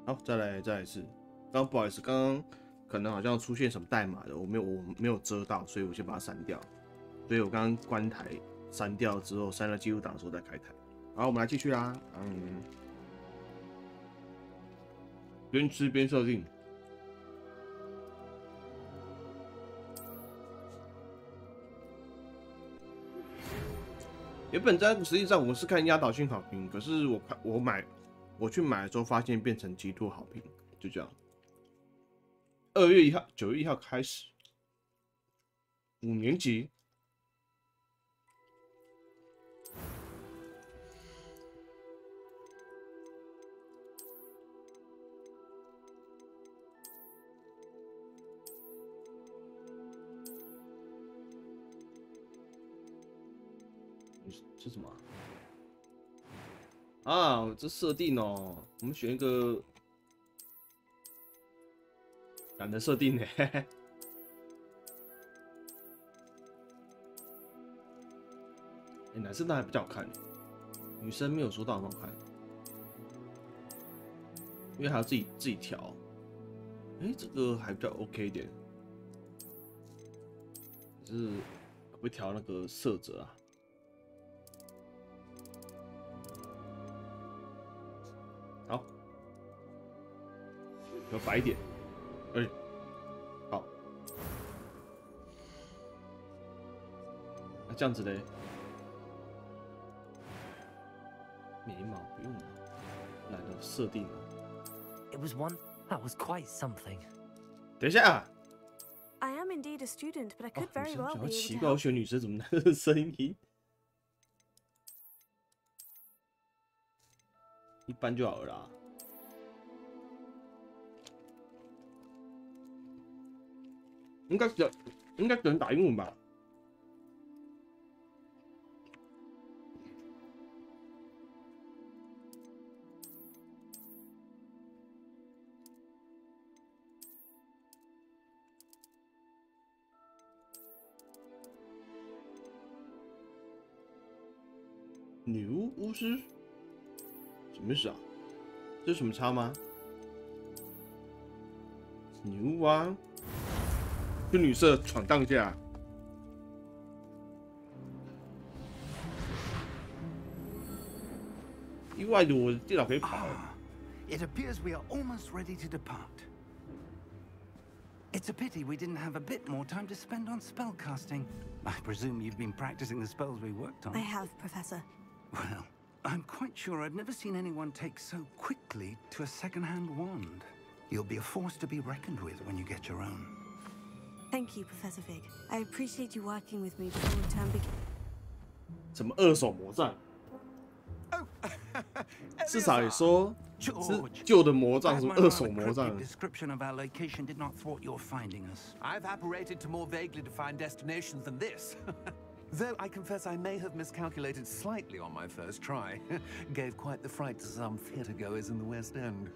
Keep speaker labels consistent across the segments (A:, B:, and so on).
A: 好，再来一次。刚不好意思，刚刚可能好像出现什么代码的，我没有遮到，所以我先把它删掉。所以我刚刚关台删掉之后，删了记录档的时候再开台。好，我们来继续啦。边吃边设定。原本在实际上我是看压倒性好评，可是我去买的时候发现变成极度好评，就这样。2月1号，9月1号开始，5年级。这什么啊？这设定哦，我们选一个懒得设定呢。男生当然比较好看，女生没有说到很好看，因为还要自己调。这个还比较 OK 一点，只是会调那个色泽啊。好，要白一点。好。那这样子嘞？眉毛不用了，懒得设定了。
B: It was one that was quite something.
A: 等一下。
C: I am indeed a student, but I could very well be able to.
A: 奇怪，我选女生怎么那个声音？一般就好了啦。应该只能打英文吧？女巫师？什么意思啊？这有什么差吗？女巫啊，去女社闯荡一下。意外的，我的电脑可以跑。
D: It appears we are almost ready to depart. It's a pity we didn't have a bit more time to spend on spellcasting. I presume you've been practicing the spells we worked on.
C: I have, Professor.
D: Well, I'm quite sure I've never seen anyone take so quickly to a second-hand wand. You'll be a force to be reckoned with when you get your own.
C: Thank you, Professor Fig. I appreciate you working with me before the term begins.
A: 什么二手魔杖？至少也说是旧的魔杖，是二手魔杖。
D: Description of our location did not thwart your finding us.
E: I've apparated to more vaguely defined destinations than this. Though I confess I may have miscalculated slightly on my first try. Gave quite the fright to some theatergoers in the West End.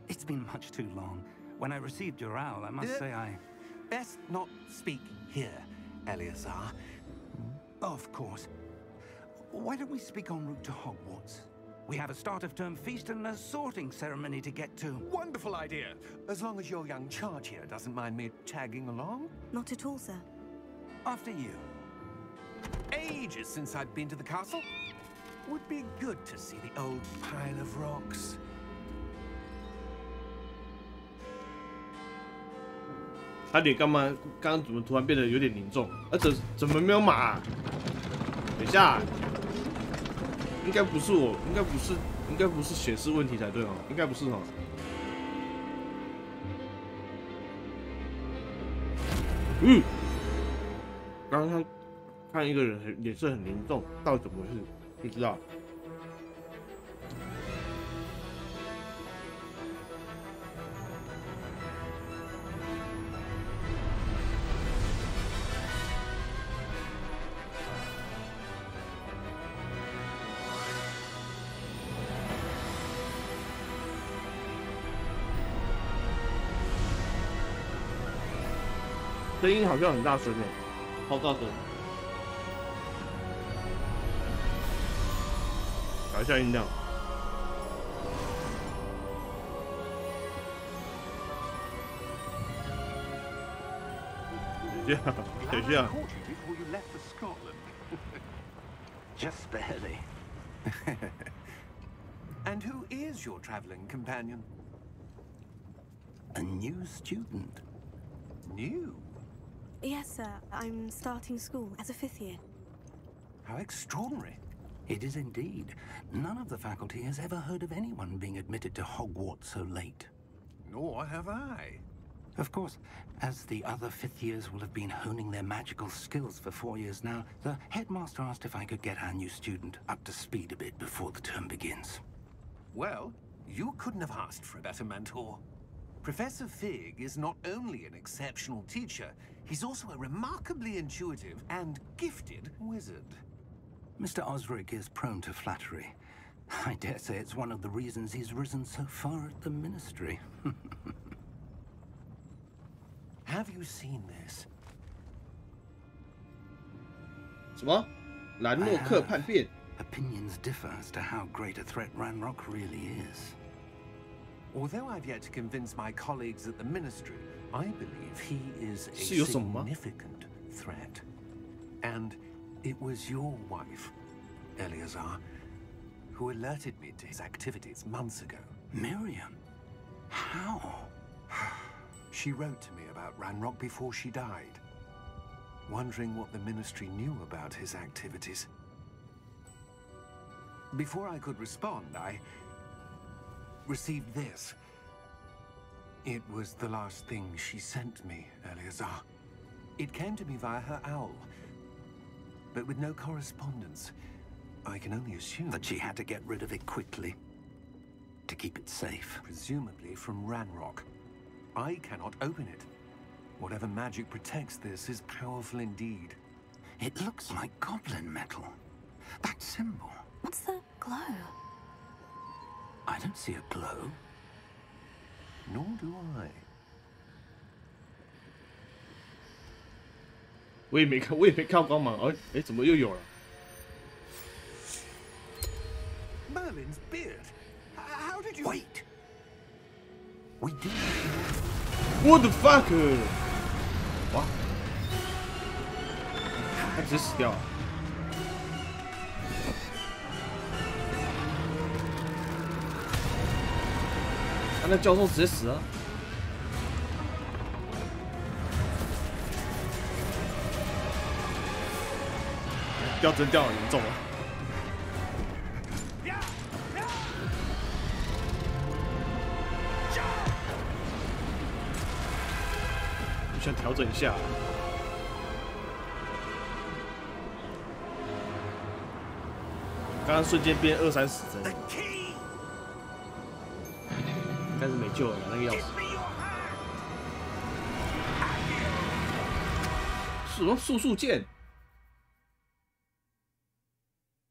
D: It's been much too long. When I received your owl, I must say I...
E: Best not speak here, Eleazar.
D: Of course. Why don't we speak en route to Hogwarts? We have a start-of-term feast and a sorting ceremony to get to.
E: Wonderful idea. As long as your young charge here doesn't mind me tagging along.
C: Not at all, sir.
D: After you.
E: Ages since I'd been to the castle. Would be good to see the old pile of rocks.
A: 他脸刚刚怎么突然变得有点凝重？怎么没有马？等一下，应该不是我，应该不是显示问题才对哦，应该不是哦。刚刚看一个人脸色很凝重，到底怎么回事？不知道。声音好像很大声诶，超大声。调一下音量。等一下。
E: caught you before you left for Scotland.
D: Just barely.
E: And who is your traveling companion?
D: A new student.
E: New?
C: Yes, sir. I'm starting school as a 5th year.
E: How extraordinary.
D: It is indeed. None of the faculty has ever heard of anyone being admitted to Hogwarts so late.
E: Nor have I.
D: Of course, as the other 5th years will have been honing their magical skills for 4 years now, the headmaster asked if I could get our new student up to speed a bit before the term begins.
E: Well, you couldn't have asked for a better mentor. Professor Fig is not only an exceptional teacher, he's also a remarkably intuitive and gifted wizard.
D: Mr. Osric is prone to flattery. I dare say it's one of the reasons he's risen so far at the ministry.
E: Have you seen this?
A: 什么？兰诺克叛变？
D: Opinions differ as to how great a threat Ranrock really is.
E: Although I've yet to convince my colleagues at the ministry, I believe he is a
A: 是有什么吗？
E: significant threat. And it was your wife, Eleazar, who alerted me to his activities months ago.
D: Miriam? How?
E: She wrote to me about Ranrock before she died, wondering what the ministry knew about his activities. Before I could respond, I received this. It was the last thing she sent me, Eleazar. It came to me via her owl, but with no correspondence. I can only assume
D: That she had to get rid of it quickly to keep it safe.
E: presumably from Ranrock. I cannot open it. Whatever magic protects this is powerful indeed.
D: It looks like goblin metal. That symbol.
C: What's the glow?
D: I don't see a glow.
E: Nor do I.
A: 我也没看光芒。哎，怎么又有了？
E: Merlin's beard. How did you...
D: Wait! We do.
A: What the fuck？ 哇！他直接死掉了。他那教授直接死了。掉针掉得很严重了。我想调整一下。刚刚瞬间变2、30帧，应该是没救了，那个钥匙。什么速速键？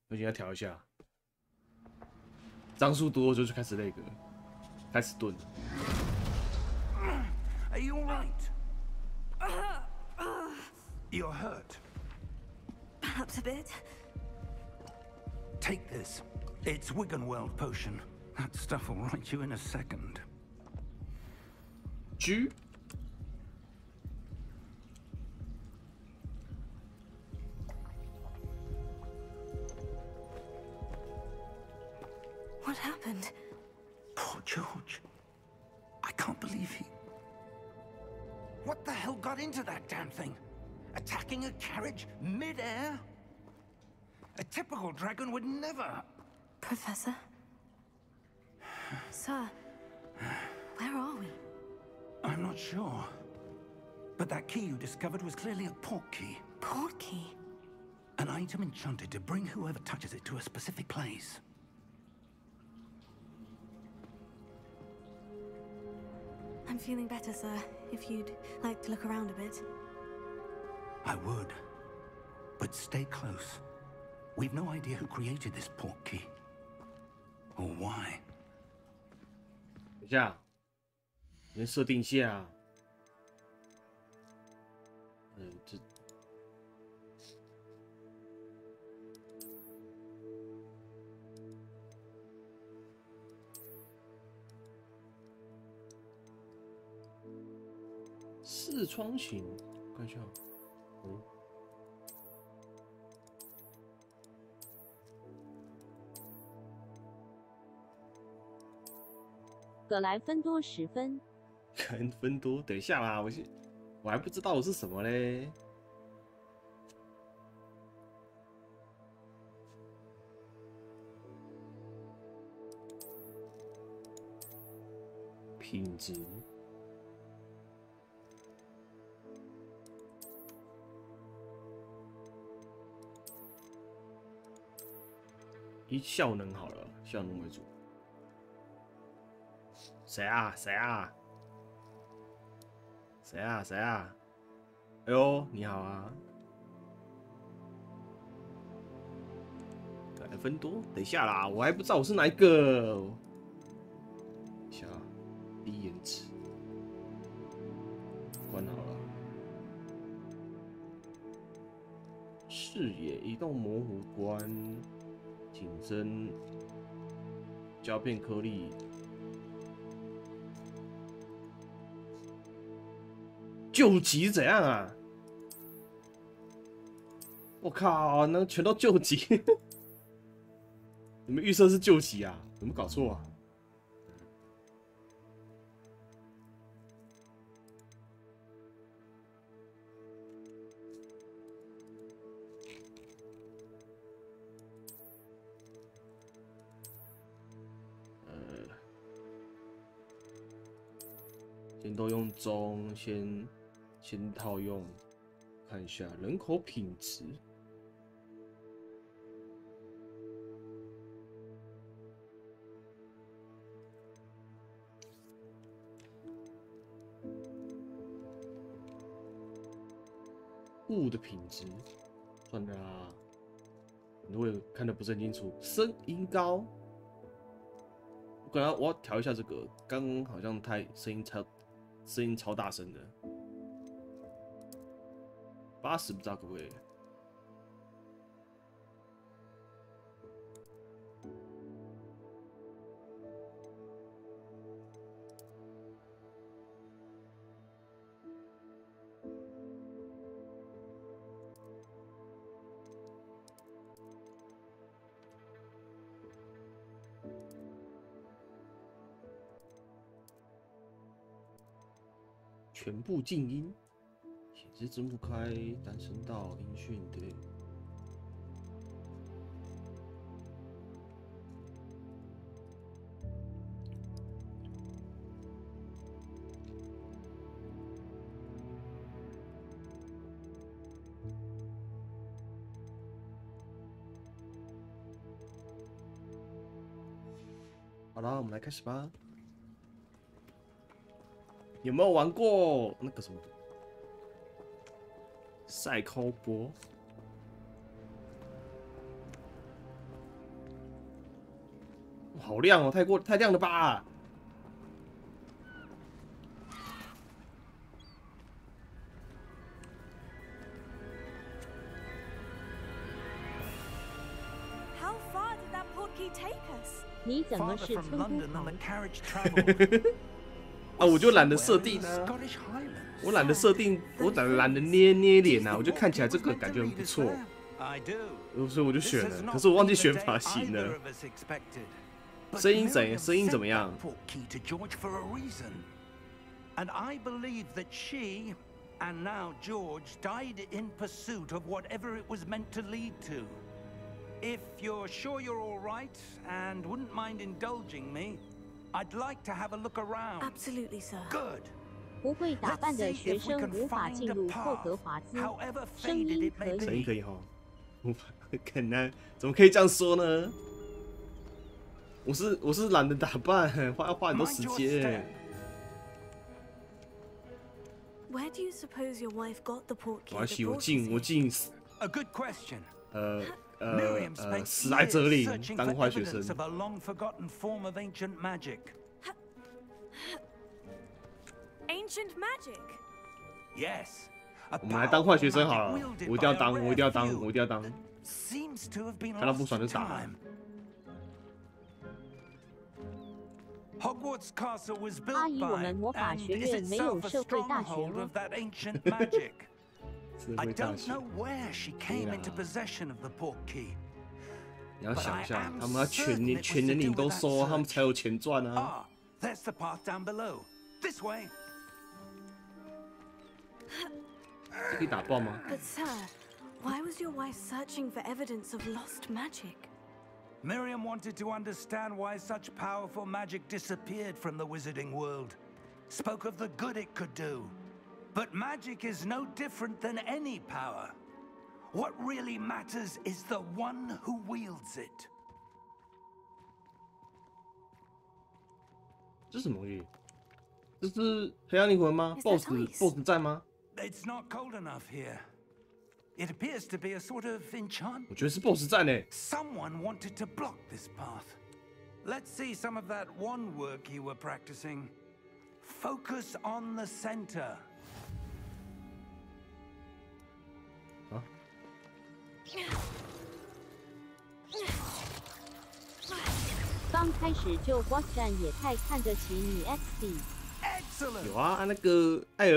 A: 我现在调一下，张数多就开始那个，开始顿。
D: Are you all right? You're hurt.
C: Perhaps a bit.
D: Take this. It's Wiggenweld potion. That stuff will right you in a second.
A: G.
C: What happened?
D: Poor George. I can't believe he... What the hell got into that damn thing? Attacking a carriage mid-air? A typical dragon would never...
C: Professor? Sir, where are we?
D: I'm not sure. But that key you discovered was clearly a port key.
C: Port key?
D: An item enchanted to bring whoever touches it to a specific place.
C: I'm feeling better, sir. If you'd like to look around a bit.
D: I would. But stay close. We've no idea who created this port key. Or why.
A: 等一下，先设定一下。这视窗型，看一下。
F: 葛莱芬多10分。
A: 格兰芬多，等一下啦，我还不知道我是什么嘞。品质。以效能好了，效能为主。谁啊？谁啊？谁啊？谁啊？哎呦，你好啊！格兰芬多，等一下啦，我还不知道我是哪一个。等一下，低颜值，关好了。视野移动模糊关，景深，胶片颗粒。救急怎样啊？我靠，那全都救急！你们预设是救急啊？有没有搞错啊？先都用中，先套用，看一下人口品质。物的品质，算了啦，如果看得不是很清楚，声音高，我要调一下这个，刚刚好像声音超大声的，80不知道可不可以？全部静音，显示字幕开，单声道，音讯对。好了，我们来开始吧。有没有玩过那个什么赛扣波？好亮哦，太亮了吧！
F: 你怎么是村姑头？
A: 啊，我就懒得设定啊，我懒得设定，我懒得捏脸啊，我就看起来这个感觉很不错，所以我就选了。可是我忘记选发型了。声音怎么样？
D: And I believe that she and now George died in pursuit of whatever it was meant to lead to. If you're sure you're all right and wouldn't mind indulging me, I'd like to have a look around.
C: Absolutely, sir.
D: Good.
F: 不会打扮的学生无法进入霍格华兹。声音可以。
A: 声音可以哈，很难，怎么可以这样说呢？我是懒得打扮，花很多时间。
C: Where do you suppose your wife got the portkey?
A: 我要我进
D: A good question.
A: 史莱哲林当坏学生。
D: Of a long forgotten form of ancient magic.
C: Ancient magic?
D: Yes.
A: 我们来当坏学生好了，我一定要当。
D: Seems to have been
A: 看到不爽就打。
D: Hogwarts Castle was built
F: 阿姨，我们魔法学院没有社会大学吗？
D: I don't know where she came into possession of the portkey.
A: 你要想一下，他们要全年龄都收，他们才有钱赚啊。
D: There's the path down below. This way.
A: 这可以打爆吗？
C: But sir, why was your wife searching for evidence of lost magic?
D: Miriam wanted to understand why such powerful magic disappeared from the wizarding world. Spoke of the good it could do. But magic is no different than any power. What really matters is the one who wields it.
A: 这是什么东西？这是黑暗灵魂吗 ？BOSS 在吗？
D: It's not cold enough here. It appears to be a sort of enchantment.
A: 我觉得是 BOSS 战呢。
D: Someone wanted to block this path. Let's see some of that wand work you were practicing. Focus on the center.
A: 啊？
F: 刚开始就 boss 战也太看得起你 Xd。
A: 有啊，那个艾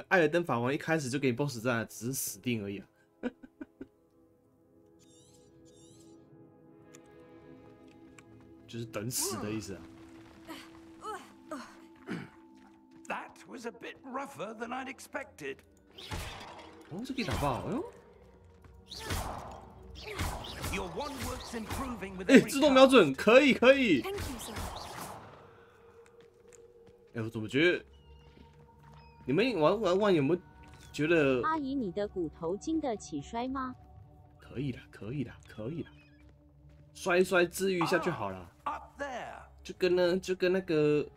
A: 尔登法王一开始就给你 BOSS 战，只是死定而已啊。就是等死的意思啊。
D: That was a bit rougher than I'd expected.
A: 哦，这可以打爆，哎呦！
D: Your wand works improving with
A: 哎，自动瞄准，可以。
C: Thank you, sir.
A: 哎，我怎么觉得你们玩有没有觉得？
F: 阿姨，你的骨头经得起摔吗？
A: 可以啦，摔一摔治愈一下就好了。就跟那个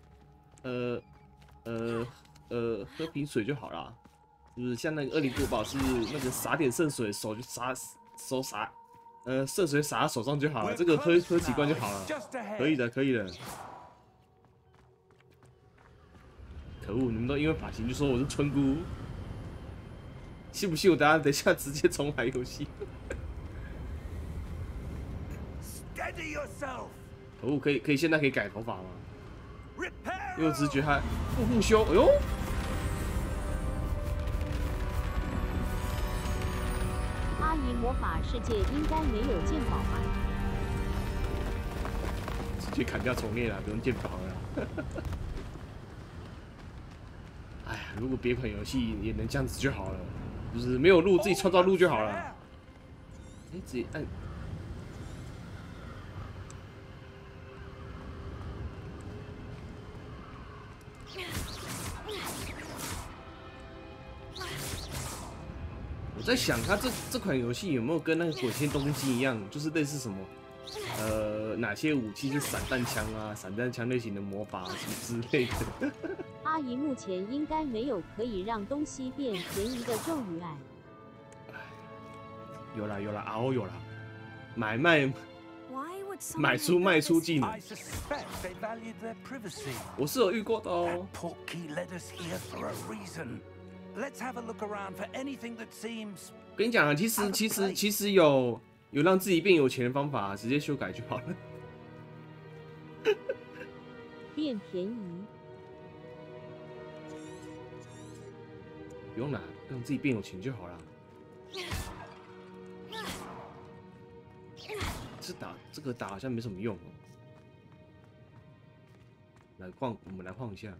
A: 喝瓶水就好了，就是像那个恶灵古堡是那个洒点圣水，手就洒圣水洒在手上就好了，这个喝几罐就好了，可以的。可恶，你们都因为发型就说我是村姑，信不信我等一下直接重来游戏？可恶，可以现在可以改头发吗？因为我只是觉得他不修，哎呦！
F: 阿姨，魔法世界应该没有鉴宝吧？
A: 直接砍掉重练了，不用鉴宝了。哎呀，如果别款游戏也能这样子就好了，就是没有路自己创造路就好了。哎，直接按。我在想，他这款游戏有没有跟那个《鬼线东京》一样，就是类似什么，哪些武器是散弹枪啊、散弹枪类型的魔法什么之类的。
F: 阿姨目前应该没有可以让东西变便宜的咒语哎。
A: 有啦，RO 有啦，买出卖出技能，我是有遇过的哦。跟你讲啊，其实有让自己变有钱的方法，直接修改就好了。
F: 变便宜，
A: 不用啦，让自己变有钱就好了。这个打好像没什么用哦。我们来晃一下。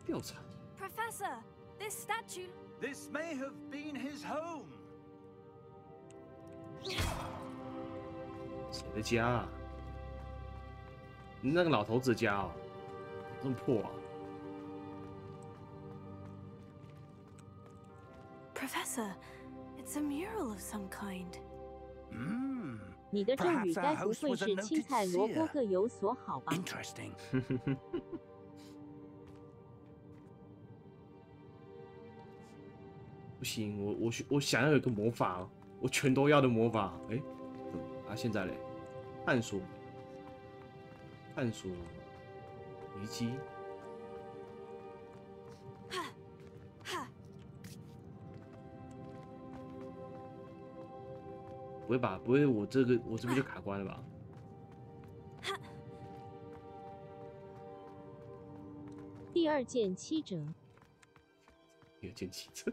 A: 调查。
C: Professor, this statue.
D: This may have been his home.
A: 谁的家啊？那个老头子的家哦，这么破啊
C: Professor, it's a mural of some kind.
F: 你的咒语该不会是青菜萝卜各有所好吧？
D: Interesting.
A: 不行，我想要有个魔法，我全都要的魔法。哎，现在嘞，探索遗迹。不会吧？不会，我这边就卡关了吧？
F: 第二件7折。
A: 第二件7折。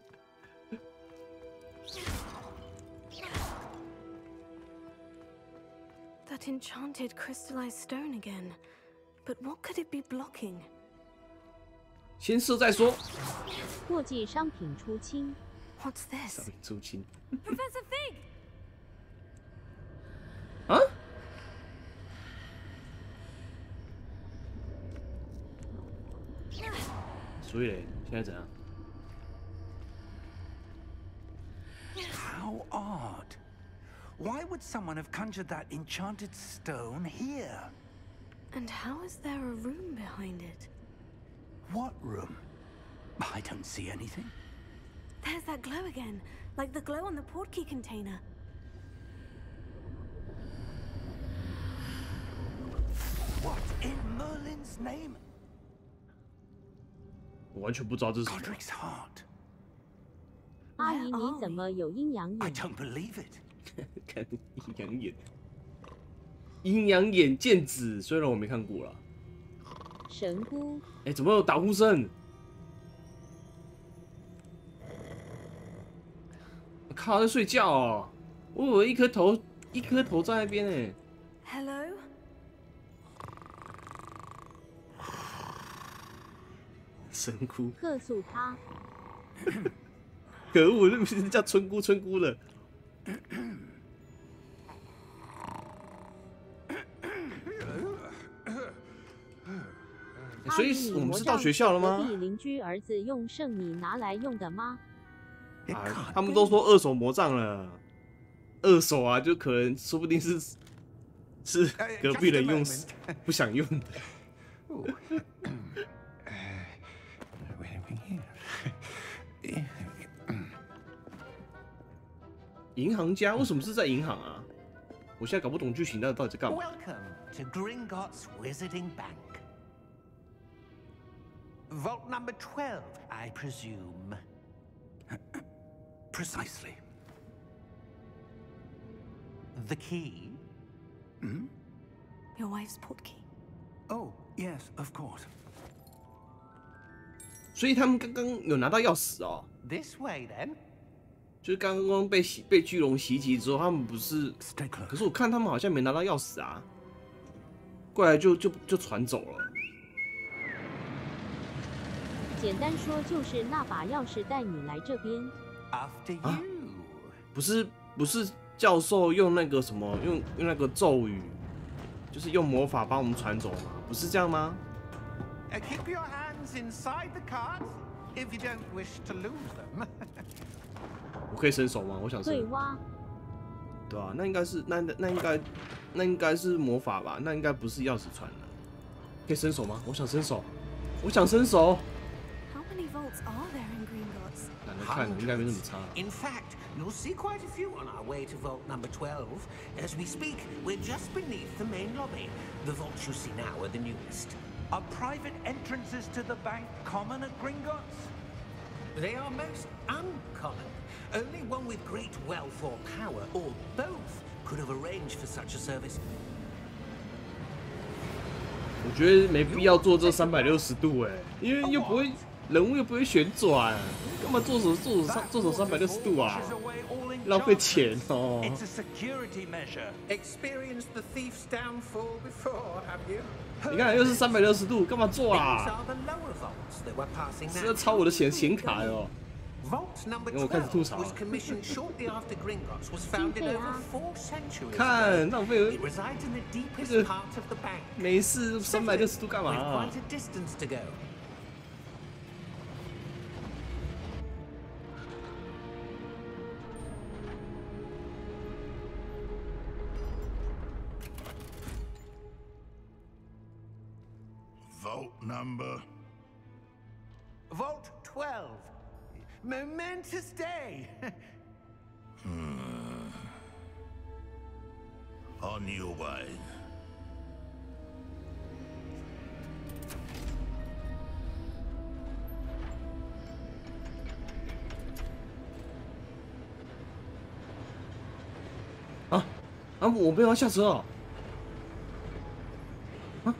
C: enchanted crystallized stone again. But what could it be blocking?
A: 先射再说。
F: 过季商品出清。
C: What's this?
A: 商品出清。
C: Professor Fig!
A: 啊？所以嘞，现在怎样？
D: How odd. Why would someone have conjured that enchanted stone here?
C: And how is there a room behind it?
D: What room? I don't see anything.
C: There's that glow again, like the glow on the portkey container.
D: What in Merlin's name?
A: 我完全不知道这是什么。
D: Godric's heart.
F: 阿姨，你怎么有阴阳
D: I
F: 眼？
D: don't believe it.
A: 看阴阳眼，阴阳眼剑子，虽然我没看过啦。
F: 神姑，
A: 哎，怎么有打呼声？靠，在睡觉哦！我以为一颗头在那边哎。
C: Hello?
A: 神姑，
F: 客诉他。
A: 可恶，那不是叫村姑了。所以我们是到学校了吗？
F: 隔壁邻居儿子用剩米拿来用的吗？
A: 啊，他们都说二手魔杖了，二手啊，就可能说不定是隔壁人用不想用的。银行家为什么是在银行啊？我现在搞不懂剧情到底在干嘛。
D: Welcome to Gringotts Wizarding Bank. Vault number 12, I presume. Precisely. The key?
C: Your wife's portkey.
E: Oh, yes, of course.
A: 所以他们刚刚有拿到钥匙哦，
D: This way, then.
A: 就是刚刚被巨龙袭击之后，他们不是，
E: Stay close.
A: 可是我看他们好像没拿到钥匙啊，过来就传走了。
F: 简单说就是那把钥匙带你来这边。
D: After you.
A: 啊不是教授用那个什么用那个咒语，就是用魔法帮我们传走吗？不是这样吗？
D: Keep your hands inside the cards if you don't wish to lose them.
A: 我可以伸手吗？我想伸。
F: 对哇，
A: 对啊，那应该是魔法吧？那应该不是钥匙传的。可以伸手吗？我想伸手。
C: How many vaults are there in Gringotts?
A: 懒得看了，应该没那么差。
G: In fact, you'll see quite a few on our way to vault number 12. As we speak, we're just beneath the main lobby. The vaults you see now are the newest.
D: Are private entrances to the bank common at Gringotts?
G: They are most uncommon. Only one with great wealth or power, or both, could have arranged for such a service.
A: 我觉得没必要做这360度哎，因为又不会人物又不会旋转，干嘛做手360度啊？浪费钱哦。
D: It's a security measure.
G: Experienced the thief's downfall before, have you?
A: 你看又是360度，干嘛做
G: These
A: 啊？
G: are the lower vaults that we're passing
A: 是要
G: now.
A: 抄我的显卡哦。
G: Vault number
A: 因为我开始吐槽
G: 12 was commissioned shortly after Gringotts was founded over 4 centuries
A: 看
G: ago.
A: 浪费
G: It resides in the deepest
A: 这个
G: part of the bank.
A: 没事360度干嘛
G: We've
A: 啊
G: quite a distance to go.
H: Vault number.
D: Vault 12. Momentous day.
H: On your way.
A: 啊！我没有要下车哦。啊！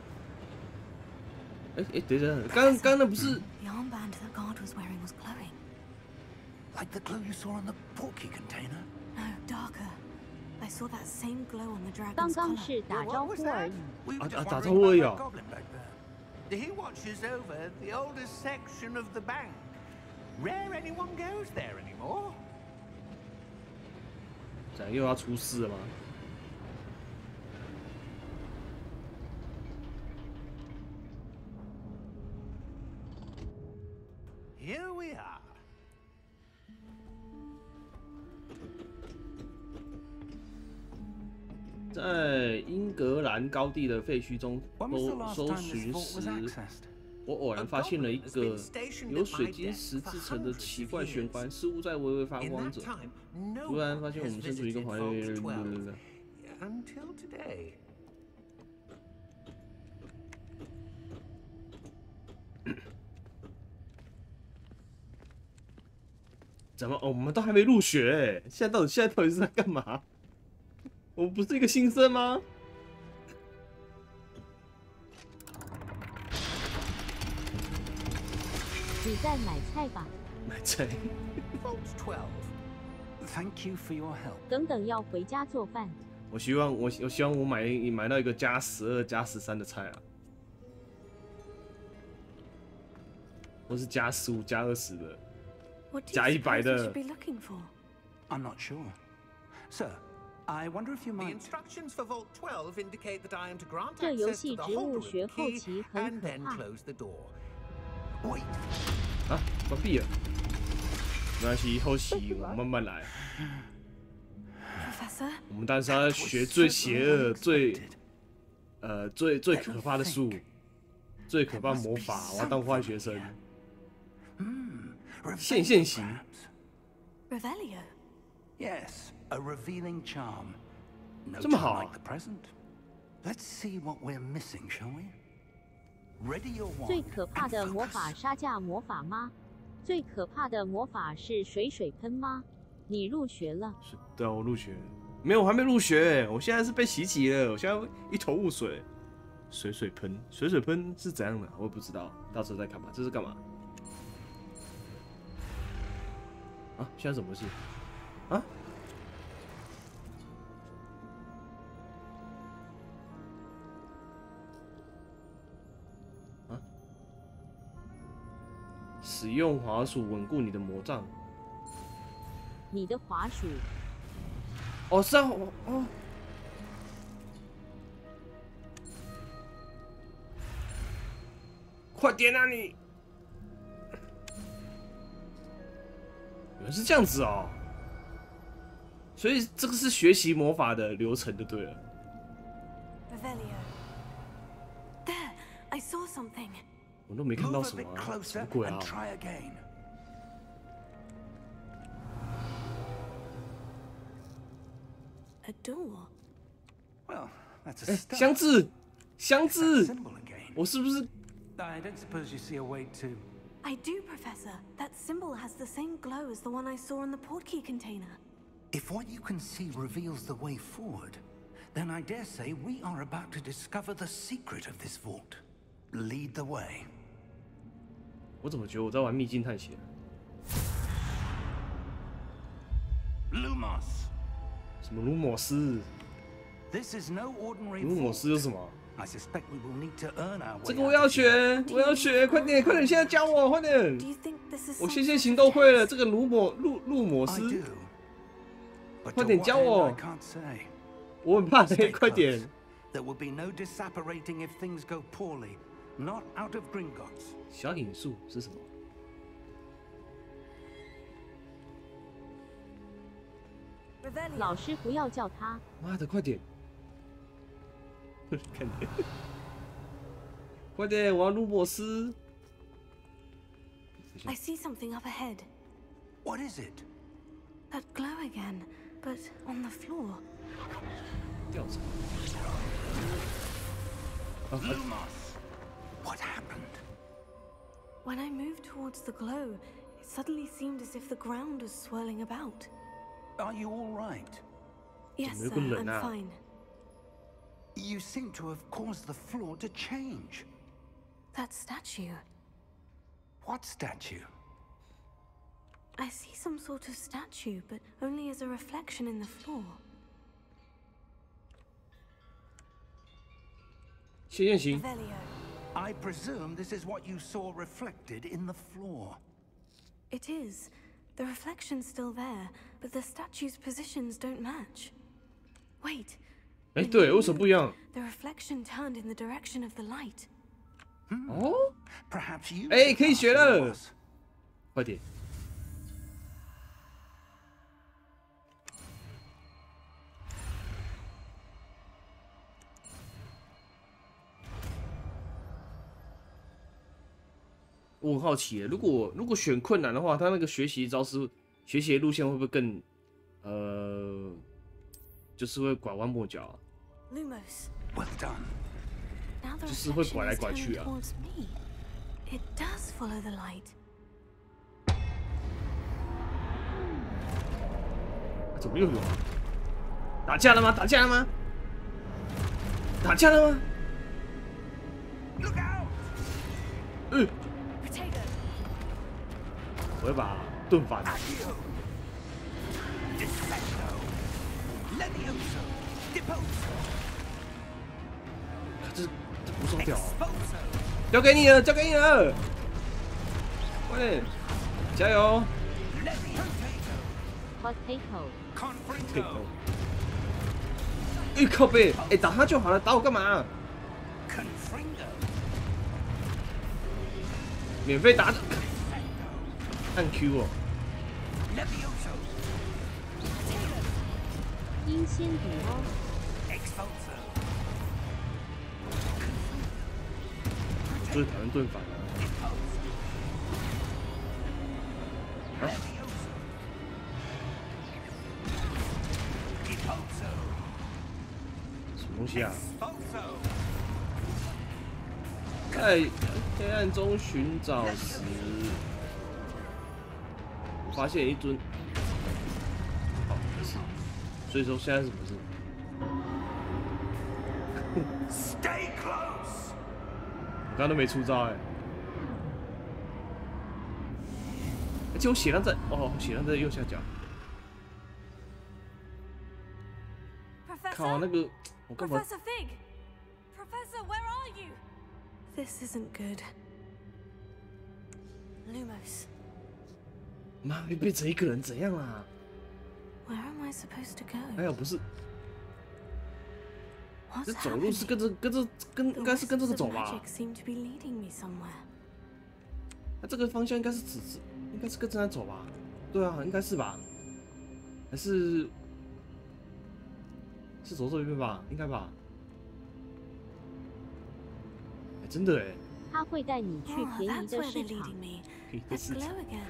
A: 等一下，刚那不是
C: The armband that guard was wearing was glowing.
D: Like the glow you saw on the portkey container?
C: No, darker. I I saw that same glow on the
F: 刚
C: dragon's
F: 刚
C: collar.
F: 是打招呼而已。
G: We were just
A: Ah,
G: wondering
A: that's all we
G: about
A: are.
G: that goblin back there. He watches over the oldest section of the bank. Rare anyone goes there anymore.
A: 怎样又要出事了吗？
G: Here we are.
A: 在英格兰高地的废墟中
E: When was the last
A: 搜
E: time this
A: 寻
E: vault was
A: 时，
E: accessed?
A: 我偶然发现了一个由水晶石制成的奇怪玄关，似乎在微微发
G: In
A: 光
G: that
A: 着。
G: time, no
A: 突然
G: one
A: 发现我
G: has
A: 们身处一个
G: visited
A: 环
G: Vault 12 until today.
A: 怎么？哦，我们都还没入学哎！现在到底是在干嘛？我们不是一个新生吗？
F: 你在买菜吧？
A: 买菜。
G: Vault 12.
E: Thank you for your help.
F: 等等要回家做饭。
A: 我希望我买到一个加12加13的菜啊，或是加15加20的。
C: What do
A: 加
C: you
A: 100
C: suppose we
A: 的
C: should be looking for?
E: I'm not sure. Sir, I wonder if you
G: The
E: might.
G: instructions for Vault 12 indicate that I am to grant
F: 这游
G: access
F: 戏
G: to the
F: 植物
G: holder
F: 学
G: of
F: 后
G: the key
F: 期很
G: and
F: 可
G: then
F: 怕。
G: close the door. Wait.
A: 啊，关闭了。没关系，后期我慢慢来。
C: Professor?
A: 我们当时要学最邪恶、最可怕的术，最可怕的魔法。我要当坏学生。现行。
C: Revelio?
E: Yes, a revealing charm. No
A: 这么
E: time
A: 好
E: like the present. Let's see what we're missing, shall we? Ready your
F: 最
E: wand
F: 可怕
E: and
F: 的魔法
E: focus.
F: 杀价魔法吗？最可怕的魔法是水喷吗？你入学了？
A: 是，对啊，我入学了。没有，我还没入学，我现在是被袭击了，我现在一头雾水。水喷是怎样的？我也不知道，到时候再看吧。这是干嘛？啊，现在怎么回事？啊？啊？使用滑鼠稳固你的魔杖。
F: 你的滑鼠？
A: 哦，是啊，哦。快点啊你！原来是这样子哦，所以这个是学习魔法的流程就对了。
C: Revelio. There, I saw something.
A: 我都没看到
E: Move
A: 什
E: a
A: 么
E: bit
A: 啊，什
E: closer
A: 么鬼啊
E: and？try again.
C: A door.
E: Well, that's a
A: 哎，
E: start.
A: 箱子，
E: That symbol again.
A: 我是不是？
E: I don't suppose you see a way to.
C: I do, Professor. That symbol has the same glow as the one I saw in the portkey container.
D: If what you can see reveals the way forward, then I dare say we are about to discover the secret of this vault. Lead the way.
A: 我怎么觉得我在玩秘境探险？
D: Lumos.
A: 什么卢摩斯？
D: This is no ordinary
A: 卢摩
D: vault.
A: 斯有什么？
D: I suspect we will need to earn our way
A: 这个
D: out
A: 我要
D: of here.
A: 学，我要学，快点，快点，现在教我，快点
C: Do！you think this is
A: 我
C: some
A: 线
C: sort
A: 行
C: of
A: 动会了，
C: test?
A: 这个卢摩
D: I
A: 斯，
D: do. But
A: 快
D: to
A: 点
D: what
A: 教
D: end,
A: 我
D: I can't say.
A: 我很怕
D: Stay
A: 快点
D: close.。There will be no disapparating if things go poorly. Not out of Gringotts.
A: 小引术是什么？
C: Revelio.
F: 老师不要叫他。
A: 妈的，快点！看你，快点，我要卢摩斯。
C: I see something up ahead.
D: What is it?
C: That glow again, but on the floor.
A: 调查。
D: Lumos. What happened?
C: When I moved towards the glow, it suddenly seemed as if the ground was swirling about.
D: Are you all right?
C: Yes, sir,
A: 怎么有个人
C: I'm
A: 啊？
C: fine.
D: You seem to have caused the floor to change.
C: That statue.
D: What statue?
C: I see some sort of statue, but only as a reflection in the floor.
A: 谢剑行。
D: I presume this is what you saw reflected in the floor.
C: It is. The reflection's still there, but the statue's positions don't match. Wait.
A: 哎，对，为什么不一样？
C: The reflection turned in the direction of the light.
A: 哦，
D: Perhaps you.
A: 哎，可以学了，快点。 我很好奇，如果选困难的话，他那个学习招式、学习的路线会不会更，就是会拐弯抹角啊？
C: Lumos.
D: Well done.
C: Now the
A: 就是会
C: reflection
A: 拐来
C: is
A: 拐
C: turned
A: 去啊。
C: towards me. It does follow the light.
A: 怎么又有啊？打架了吗？打架了吗？打架了吗？
D: Look out!
A: 我会把盾反。
D: Accio! Defendo! Levioso! Deposo!
A: 这不双屌啊！
D: Exposo!
A: 交给你了，交给你了！快点，加油！
F: Potato。
D: Confringo!
A: 哎，靠背，哎，打他就好了，打我干嘛？
D: Confringo!
A: 免费打的，按 Q 哦。
D: Levioso!
F: 阴仙毒哦。
D: Exposo!
A: 最讨厌盾反了。 什么东西啊？在黑暗中寻找时，我发现一尊。好，没事。所以说现在是什么事？
D: Stay close!
A: 我刚刚都没出招哎、而且我血量在血量在右下角。靠，那个我干嘛？
C: Professor Fig! Professor, where are you? This isn't good. Lumos,
A: 妈，变成一个人怎样啊？
C: where am I supposed to go?
A: 还有不是，这
C: What's
A: 走路是
C: happening?
A: 应该是跟这个
C: The
A: 走
C: wisps
A: 吧
C: of？magic seem to be leading me somewhere.
A: 那这个方向应该是应该是跟着他走吧？对啊，应该是吧？还是走这边吧？应该吧？哎，真的哎，
F: 他会带你去
C: Oh,
F: 便宜
C: that's
F: 的
C: where
F: 市
C: they're
F: 场
C: leading。me.
A: 便宜的
C: Let's
A: 市
C: glow
A: 场。
C: again.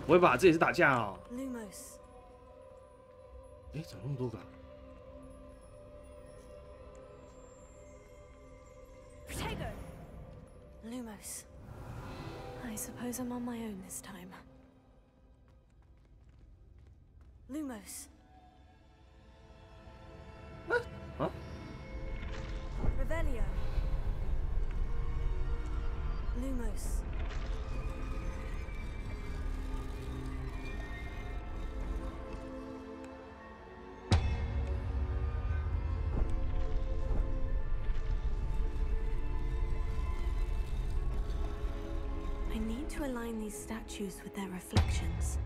A: 不会吧？这也是打架哦？
C: Lumos,
A: 哎，怎么那么多个啊？
C: Protego! Lumos. I suppose I'm on my own this time. Lumos.
A: 啊？
C: Revelio. Lumos. I need to align these statues with their reflections.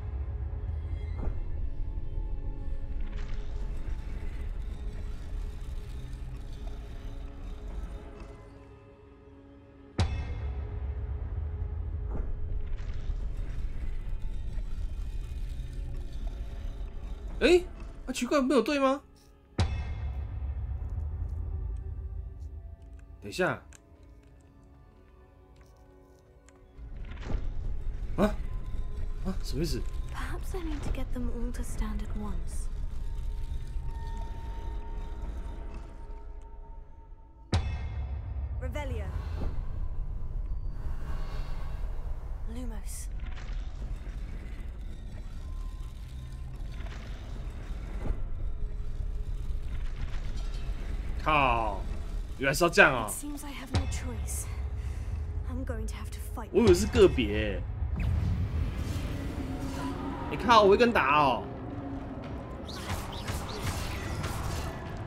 A: Eh? 哎，啊，奇怪，没有对吗？等一下。 什么意思？
C: Perhaps I need to get them all to stand at once. Revelio. Lumos.
A: 靠，原来是要这样啊！
C: It seems I have no choice. I'm going to have to fight.
A: 我以为是个别。你靠，我一个人打哦。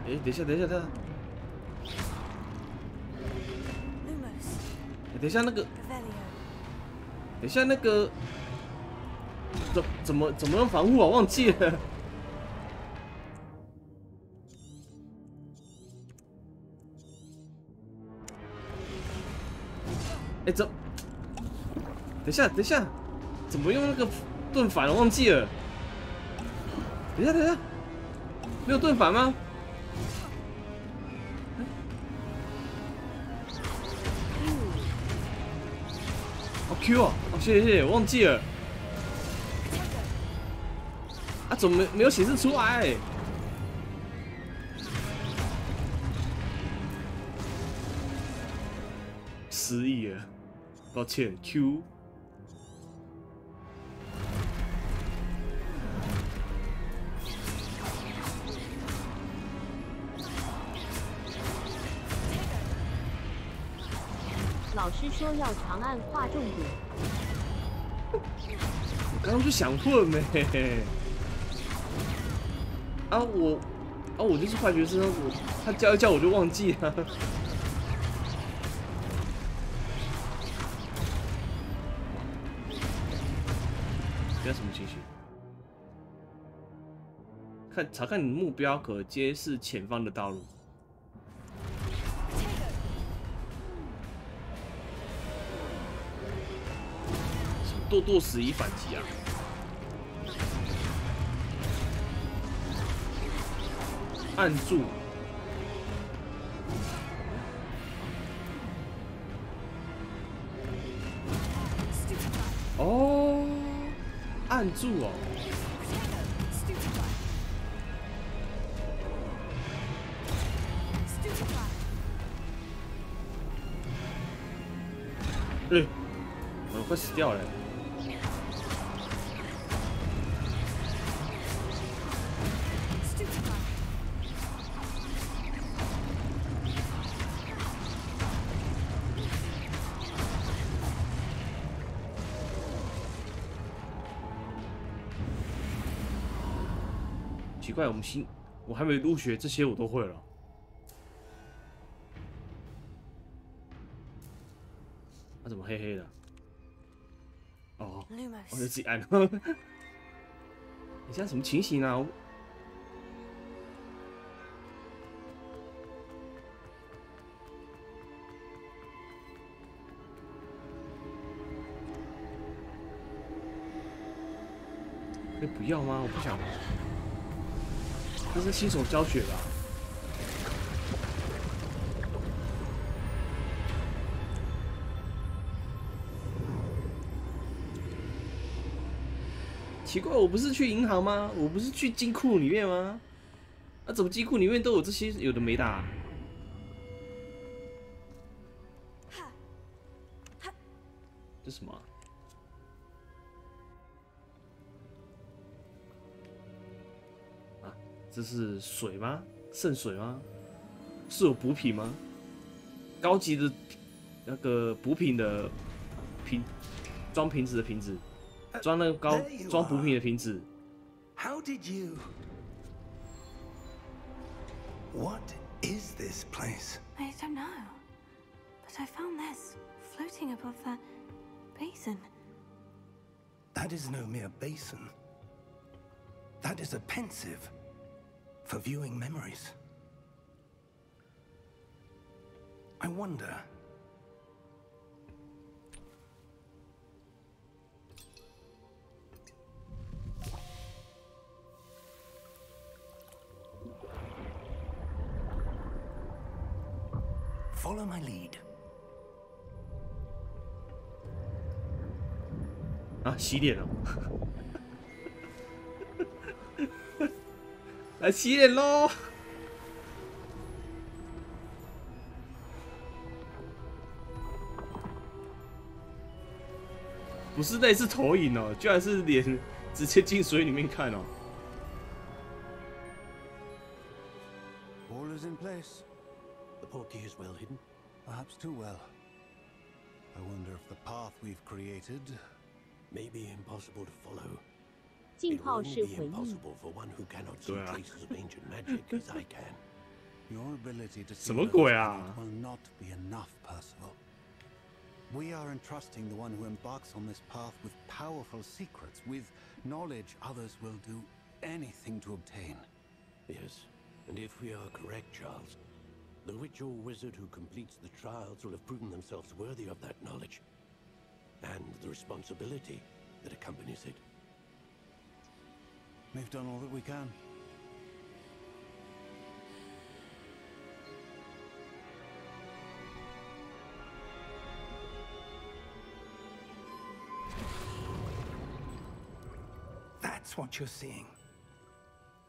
A: 哎，等一下，等一下，等一下那个，等一下那个，怎么用防护啊？忘记了。哎，等一下，等一下，怎么用那个盾反了？忘记了。等一下，等一下，没有盾反吗？好 Q 啊！哦，谢谢谢谢，忘记了。啊，怎么没有显示出来？失忆了，抱歉 ，Q。
F: 老师说要长按划重点。
A: 我刚刚就想混呗。我就是坏学生，他教一教我就忘记了。这什么情绪？查看你的目标，可揭示前方的道路。剁死以反击啊！按住。哦，按住哦。我快死掉了。奇怪，我还没入学，这些我都会了。怎么黑黑的？哦，我就自己按。你现在什么情形啊？可以不要吗？我不想。这是新手教学吧？奇怪，我不是去银行吗？我不是去金库里面吗？啊，怎么金库里面都有这些有的没的啊？这什么啊？这是水吗？圣水吗？是有补品吗？高级的那个补品的装瓶子的瓶子。装那个装补品的瓶子。
D: How did you? What is this place?
C: I don't know, but I found this floating above that basin.
D: That is no mere basin. That is a pensive for viewing memories. I wonder. Follow my lead.
A: 啊，洗脸了，来洗脸喽！不是类似投影哦，居然是脸直接进水里面看哦。
I: All is in place.
G: The portkey is well hidden.
I: Perhaps too well. I wonder if the path we've created
G: may be impossible to follow.
F: 浸
G: It will
F: 泡
G: only
F: 式
G: be
F: 回忆。
G: impossible for one who cannot see traces of ancient magic as I can.
I: Your ability to see
A: 什么鬼啊？
I: will not be enough, Percival. We are entrusting the one who embarks on this path with powerful secrets, with knowledge others will do anything to obtain.
J: Yes, and if we are correct, Charles, the witch or wizard who completes the trials will have proven themselves worthy of that knowledge, and the responsibility that accompanies it.
I: We've done all that we can.
D: That's what you're seeing.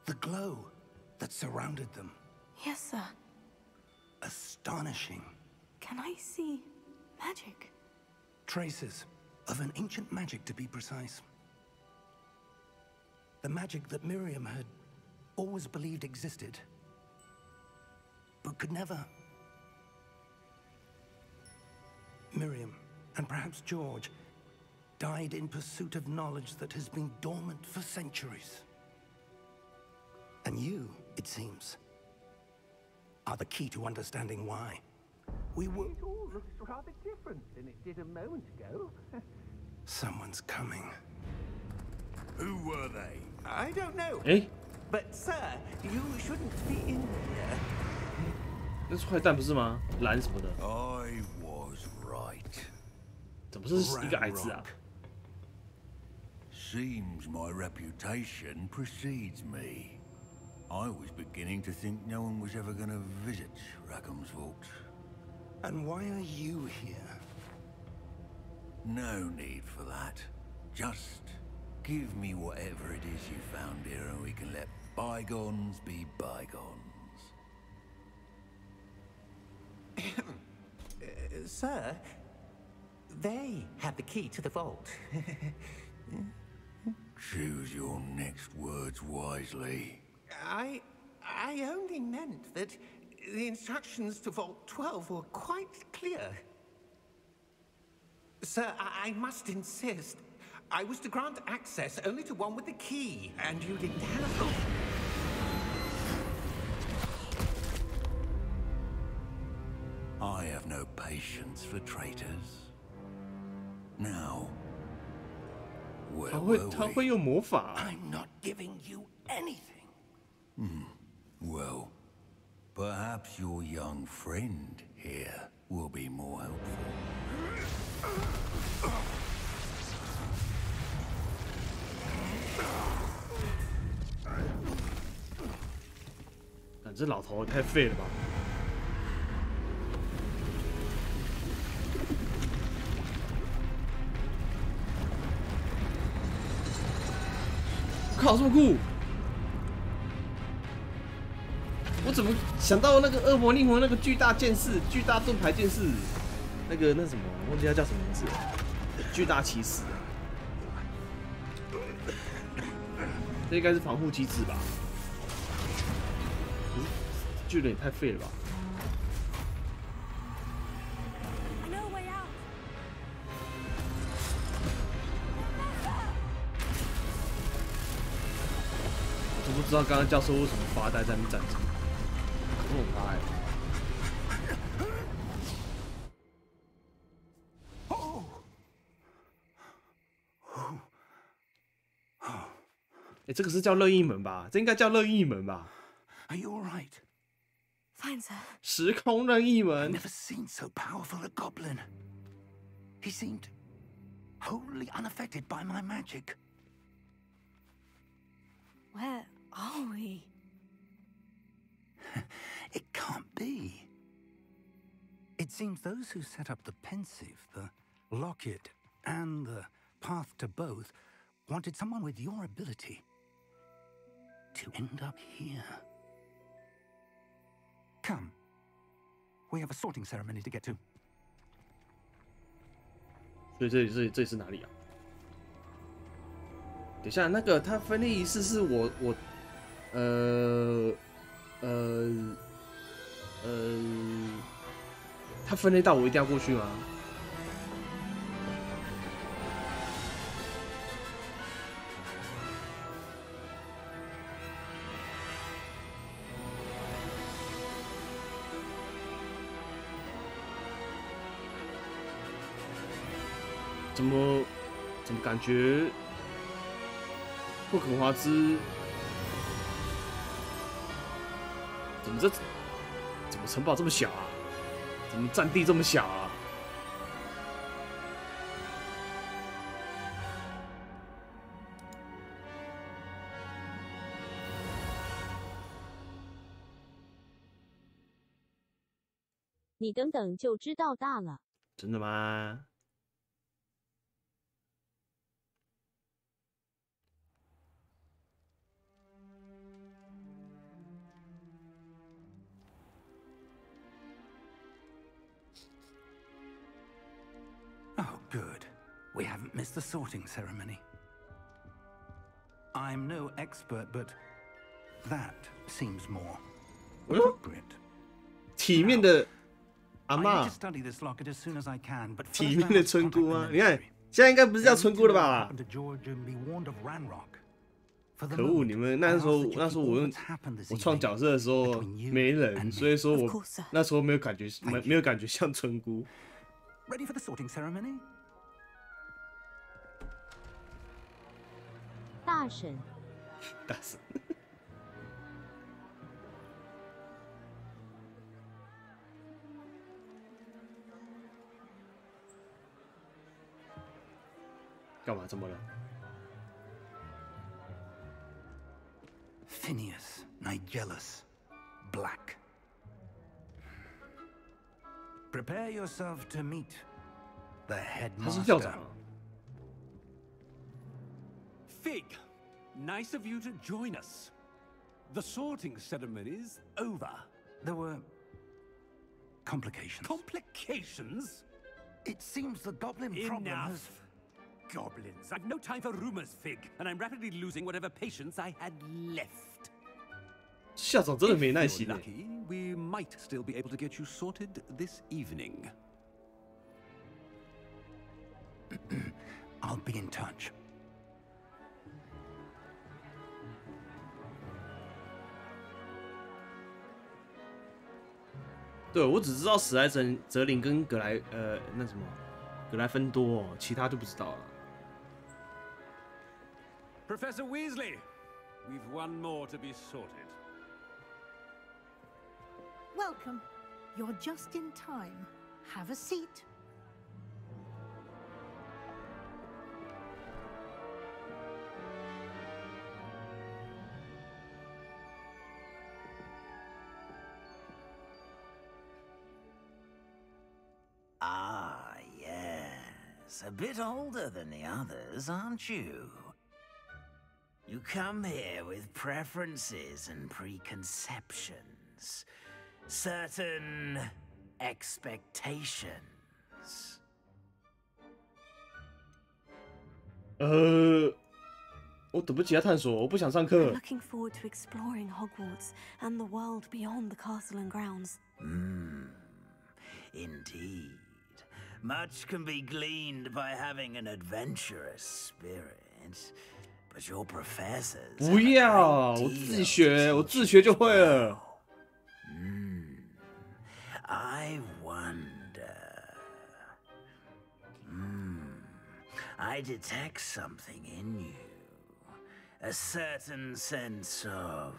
D: The glow that surrounded them.
C: Yes, sir.
D: Astonishing.
C: Can I see magic?
D: Traces of an ancient magic, to be precise. The magic that Miriam had always believed existed, but could never. Miriam, and perhaps George, died in pursuit of knowledge that has been dormant for centuries. And you, it seems, are the key to understanding why. We were...
G: It all looks rather different than it did a moment ago.
D: Someone's coming.
H: Who were they?
G: I don't know.
A: Eh?
G: But sir, you shouldn't be in here.
A: 那是坏蛋不是吗？蓝什么的，
H: I was right.
A: 怎么是一个矮子啊？
H: Seems my reputation precedes me. I was beginning to think no one was ever going to visit Rackham's vault.
D: And why are you here?
H: No need for that. Just give me whatever it is you found here and we can let bygones be bygones.
G: Sir, they have the key to the vault.
H: Choose your next words wisely.
G: I only meant that the instructions to Vault 12 were quite clear. Sir, I must insist. I was to grant access only to one with the key, and you didn't have...
H: I have no patience for traitors. Now, where were
A: 他
H: we?
A: 会用魔法。
D: I'm not giving you anything.
H: Well, perhaps your young friend here will be more helpful.
A: 这老头太废了吧！靠，这么酷！我怎么想到那个恶魔灵魂那个巨大剑士、巨大盾牌剑士，那什么，忘记他叫什么名字了，巨大骑士。这应该是防护机制吧？巨人也太废了吧！ 我不知道刚刚教授为什么发呆在那边站着，这么发哎，这个是叫任意门吧？这应该叫任意门吧
D: Are you all right?
C: Fine, sir.
A: 时空任意门。
D: I've never seen so powerful a goblin. He seemed wholly unaffected by my magic.
C: Where are we?
D: It can't be. It seems those who set up the pensive, the locket, and the path to both wanted someone with your ability to end up here. Come. We have a sorting ceremony to get to.
A: 所以这里是哪里啊？等一下，那个他分类仪式是他分类到我一定要过去吗？怎么感觉霍格华兹怎么城堡这么小啊？怎么占地这么小啊？
F: 你等等就知道大了。
A: 真的吗？
D: Oh, good. We haven't missed the sorting ceremony. I'm no expert, but that seems more appropriate.
A: 体面的阿嬤，
D: study this locket as soon as I can, but
A: 体面的村姑啊！你看，现在应该不是叫村姑了吧？可恶！你们那时候我创角色的时候没人，所以说我那时候没有感觉像村姑。
D: Ready for the sorting ceremony?
F: 大婶，
A: 大婶，干嘛？怎么了？
D: Phineas, Nigellus, Black. Prepare yourself to meet the headmaster.
E: Fig, nice of you to join us. The sorting ceremony's over.
D: There were complications.
E: Complications?
D: It seems the goblin problem has...
E: Goblins. I've no time for rumors, Fig, and I'm rapidly losing whatever patience I had left.
A: 校长真的没耐心。
E: If you're lucky, we might still be able to get you sorted this evening.
D: I'll be in touch.
A: 对，我只知道史莱哲林跟格莱芬多，其他就不知道了。
E: Professor Weasley, we've one more to be sorted.
K: Welcome. You're just in time. Have a seat.
L: Ah, yes. A bit older than the others, aren't you? You come here with preferences and preconceptions. Certain expectations.
A: 我等不及要探索，我不想上课。
C: Looking forward to exploring Hogwarts and the world beyond the castle and grounds.
L: Indeed. Much can be gleaned by having an adventurous spirit. But your professors
A: 不要，我自己学，我自学就会了。
L: I wonder. I detect something in you. A certain sense of...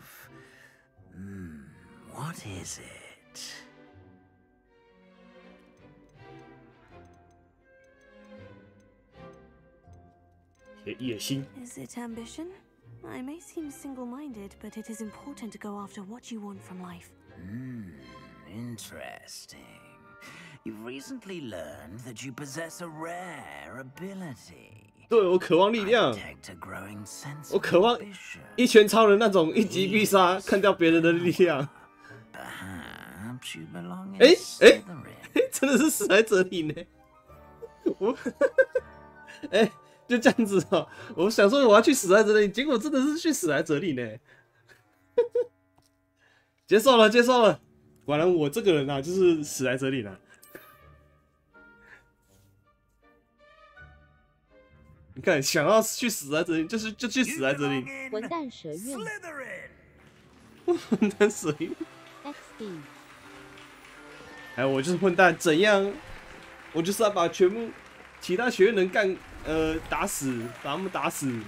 L: what is it?
C: Is it ambition? I may seem single-minded, but it is important to go after what you want from life.
L: Interesting. You've recently learned that you possess a rare ability.
A: 对，我渴望力量，我渴望一拳超人那种一击必杀，干掉别人的力量。真的是史莱哲林呢！我，就这样子哦。我想说我要去史莱哲林，结果真的是去史莱哲林呢。接受了，接受了。果然我这个人啊，就是史莱哲林啊。你看，想要去史莱哲林，就去史莱哲林。
F: 混蛋蛇院。
A: 混蛋蛇院。
F: XD。
A: 哎，我就是混蛋，怎样？我就是要把全部其他学院能干，打死，把他们打死。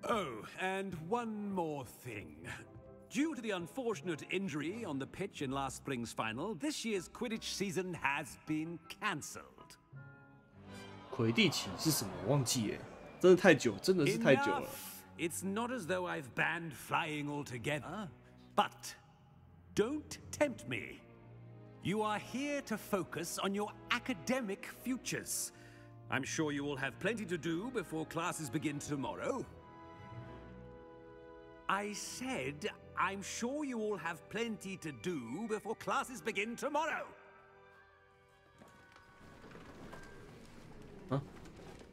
E: Oh, and one more thing. Due to the unfortunate injury on the pitch in last spring's final, this year's Quidditch season has been cancelled.
A: 魁地奇是什么？我忘记耶，真的太久，真的是太久了。
E: It's not as though I've banned flying altogether, but don't tempt me. You are here to focus on your academic futures. I'm sure you will have plenty to do before classes begin tomorrow. I said, I'm sure you all have plenty to do before classes begin tomorrow.
A: 啊？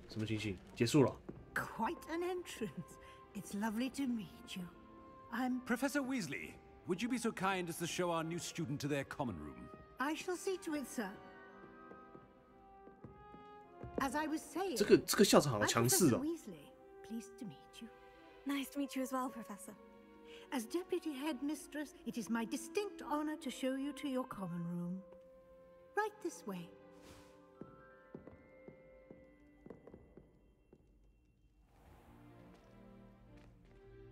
A: 什么情形？结束了。
K: Quite an entrance. It's lovely to meet you. I'm
E: Professor Weasley. Would you be so kind as to show our new student to their common room?
K: I shall see to it, sir. As I was saying,
A: 这个校长好强势哦。
K: Weasley, pleased to meet you.
C: Nice to meet you as well, Professor.
K: As Deputy Headmistress, it is my distinct honor to show you to your common room. Right this way.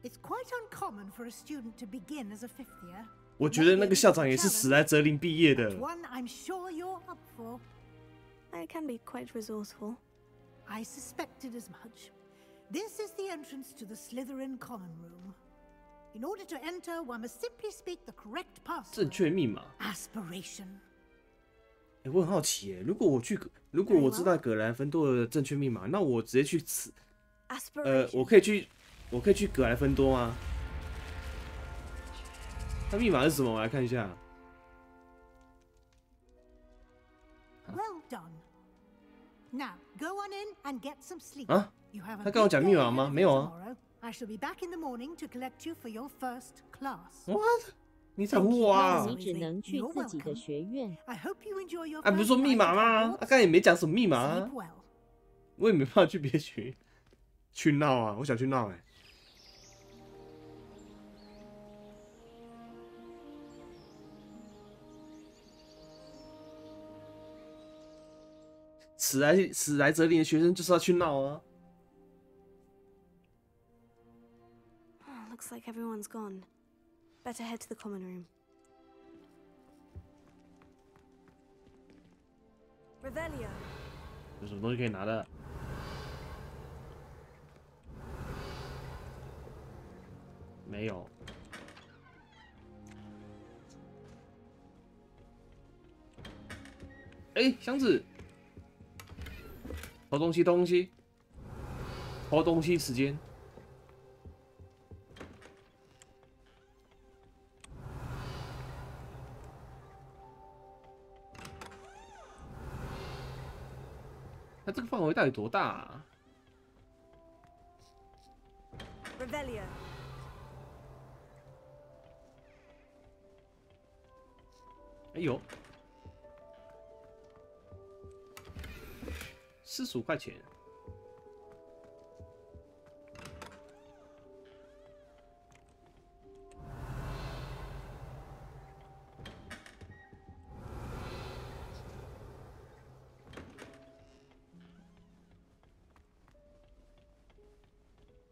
K: It's quite uncommon for a student to begin as a fifth year.
A: 我觉得那个校长也是史莱哲林毕业的。
K: One I'm sure you're up for.
C: I can be quite resourceful.
K: I suspected as much. This is the entrance to the Slytherin common room. In order to enter, one must simply speak the correct password.
A: 正确密码。
K: Aspiration.
A: 我很好奇耶，如果我知道格兰芬多的正确密码，那我直接去我可以去格莱芬多吗？它密码是什么？我来看一下。
K: Well done. Now go on in and get some sleep.
A: 啊？他跟我讲密码吗？没有啊。
K: I shall be back in the morning to collect you for your first class.
A: What？ 你在唬我啊？
F: 你只能去自己的学院。
K: I hope you enjoy your.
A: 不是说密码吗？刚才也没讲什么密码啊。我也没办法去别学去闹啊！我想去闹哎。史莱哲林的学生就是要去闹啊。
C: Looks like everyone's gone. Better head to the common room. Revelio.
A: 有什么东西可以拿的？没有。哎，箱子。偷东西，偷东西，偷东西时间。 它这个范围到底多大啊
C: ？Revelio。
A: 哎呦，45块钱。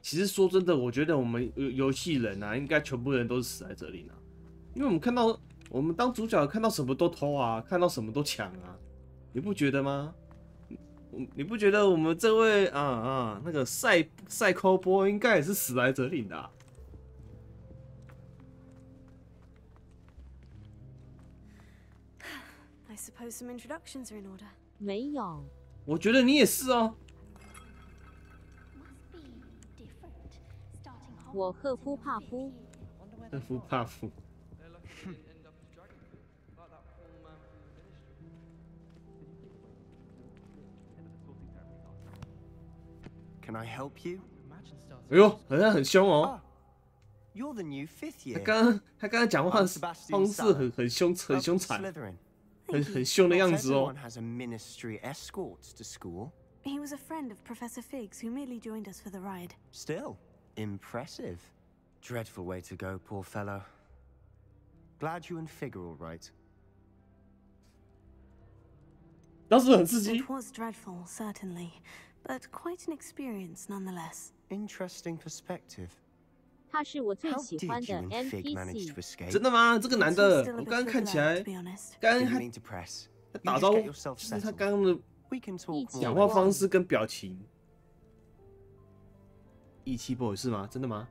A: 其实说真的，我觉得我们游戏人啊，应该全部人都是史莱哲林啊，因为我们当主角看到什么都偷啊，看到什么都抢啊，你不觉得吗？你不觉得我们这位那个赛抠波应该也是史莱哲林的、啊？
C: I suppose some introductions are in order.
F: 没有。
A: 我觉得你也是哦。
F: 我赫夫帕夫。
A: 赫夫帕夫。
M: Can I help you?
A: 哎呦，好像很凶哦。
M: You're the new fifth year.
A: 他刚刚讲话方式很凶残，很凶的样子哦。
M: Has a ministry escort to school.
C: He was a friend of Professor Fig's who merely joined us for the ride.
M: Still. Impressive. Dreadful way to go, poor fellow. Glad you and Fig are all right.
A: 当时很刺激。
C: It was dreadful, certainly, but quite an experience nonetheless.
M: Interesting perspective.
F: 他是我最
M: How
F: 喜
M: did
F: 欢的
M: you and Fig manage to
F: NPC。
M: escape?
A: 真的吗？这个男的，我刚刚看起来，刚刚
M: Didn't
A: 他
M: mean to press.
A: 打
M: You
A: 招
M: just
A: 呼，
M: get yourself
A: 就是他
M: settled.
A: 刚刚的
M: We can talk
A: 讲
M: more.
A: 话方式跟表情。义气 boy 是吗？真的吗？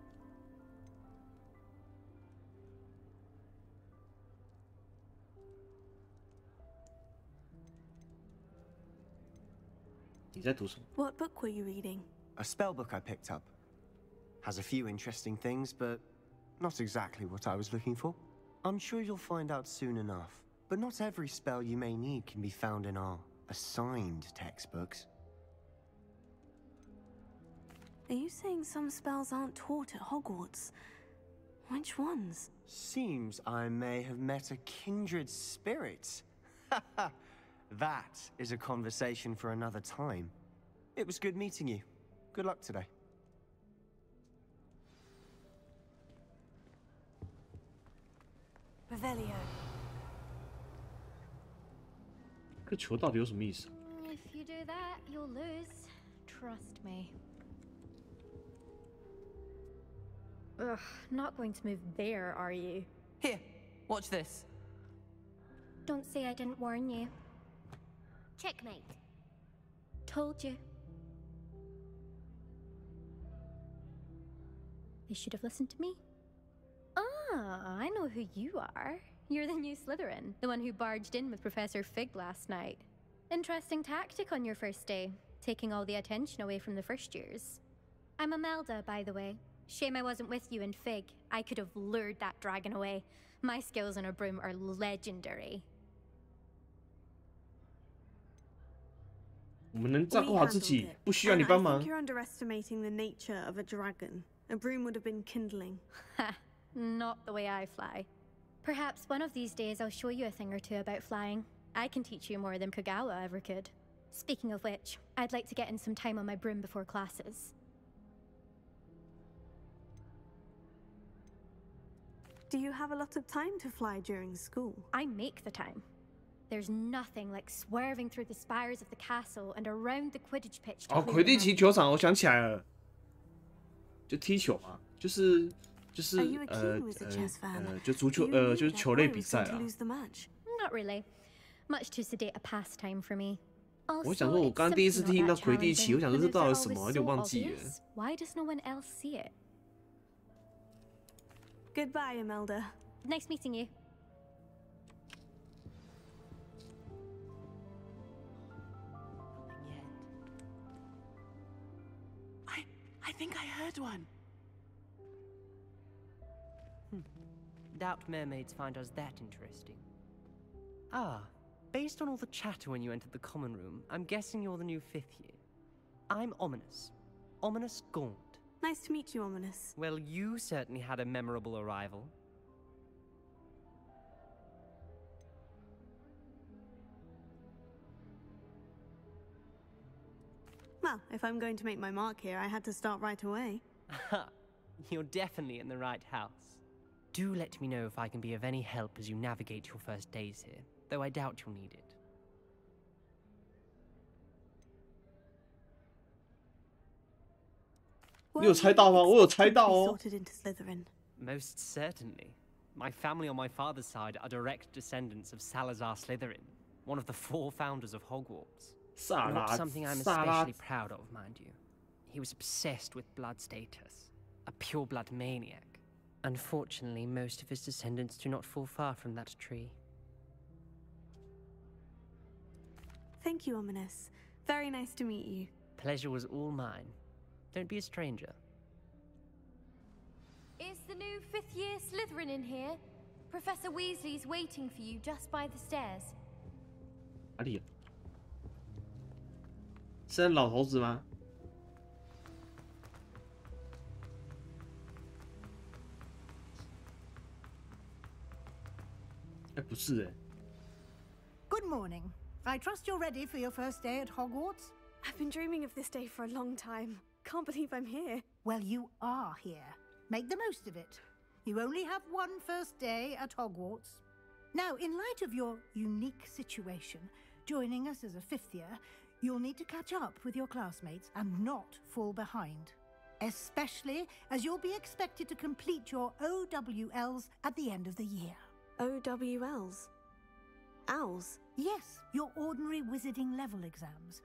A: 你在读什么？
C: What book were you reading?
M: A spell book I picked up. Has a few interesting things, but not exactly what I was looking for. I'm sure you'll find out soon enough. But not every spell you may need can be found in our assigned textbooks.
C: Are you saying some spells aren't taught at Hogwarts? Which ones?
M: Seems I may have met a kindred spirit. That is a conversation for another time. It was good meeting you. Good luck today.
C: Revelio.
A: 这球到底有什么意思？
N: If you do that, you'll lose. Trust me. Ugh, not going to move there, are you?
O: Here, watch this.
N: Don't say I didn't warn you.
P: Checkmate.
N: Told you. They should have listened to me. Ah, I know who you are. You're the new Slytherin, the one who barged in with Professor Fig last night. Interesting tactic on your first day, taking all the attention away from the first years. I'm Imelda, by the way. Shame I wasn't with you and Fig. I could have lured that dragon away. My skills on a broom are legendary.
A: 我们能照顾好自己，不需要你帮忙。
C: I think you're underestimating the nature of a dragon. A broom would have been kindling.
N: Ha! Not the way I fly. Perhaps one of these days I'll show you a thing or two about flying. I can teach you more than Kagawa ever could. Speaking of which, I'd like to get in some time on my broom before classes.
C: Do you have a lot of time to fly during school?
N: I make the time. There's nothing like swerving through the spires of the castle and around the Quidditch pitch.
A: 哦，魁地奇球场，我想起来了，就踢球嘛，就是就足球就是球类比赛啊。
N: Not really. Much too sedate a pastime for me.
A: 我想说，我刚刚第一次听到魁地奇，我想说这到底什么，有点忘记了。
N: Why does no one else see it?
C: Goodbye, Imelda.
N: Nice meeting you.
O: I think I heard one.
Q: Doubt mermaids find us that interesting. Ah, based on all the chatter when you entered the common room, I'm guessing you're the new 5th year. I'm Ominous. Ominous Gaunt.
C: Nice to meet you, Ominous.
Q: Well, you certainly had a memorable arrival.
C: Well, if I'm going to make my mark here, I had to start right away.
Q: You're definitely in the right house. Do let me know if I can be of any help as you navigate your first days here, though I doubt you'll need it.
A: You 猜到吗？我有猜到哦。
Q: Most certainly. My family on my father's side are direct descendants of Salazar Slytherin, one of the 4 founders of Hogwarts. Not something I'm especially proud of, mind you. He was obsessed with blood status, a pure-blood maniac. Unfortunately, most of his descendants do not fall far from that tree.
C: Thank you, Ominous. Very nice to meet you.
Q: Pleasure was all mine. Don't be a stranger.
N: Is the new 5th year Slytherin in here? Professor Weasley's waiting for you just by the stairs.
A: 哪里？是那老头子吗？哎，不是哎。
K: Good morning. I trust you're ready for your first day at Hogwarts?
C: I've been dreaming of this day for a long time. Can't believe I'm here.
K: Well, you are here. Make the most of it. You only have one first day at Hogwarts. Now, in light of your unique situation, joining us as a fifth year, you'll need to catch up with your classmates and not fall behind. Especially as you'll be expected to complete your OWLs at the end of the year.
C: OWLs? Owls?
K: Yes, your ordinary wizarding level exams.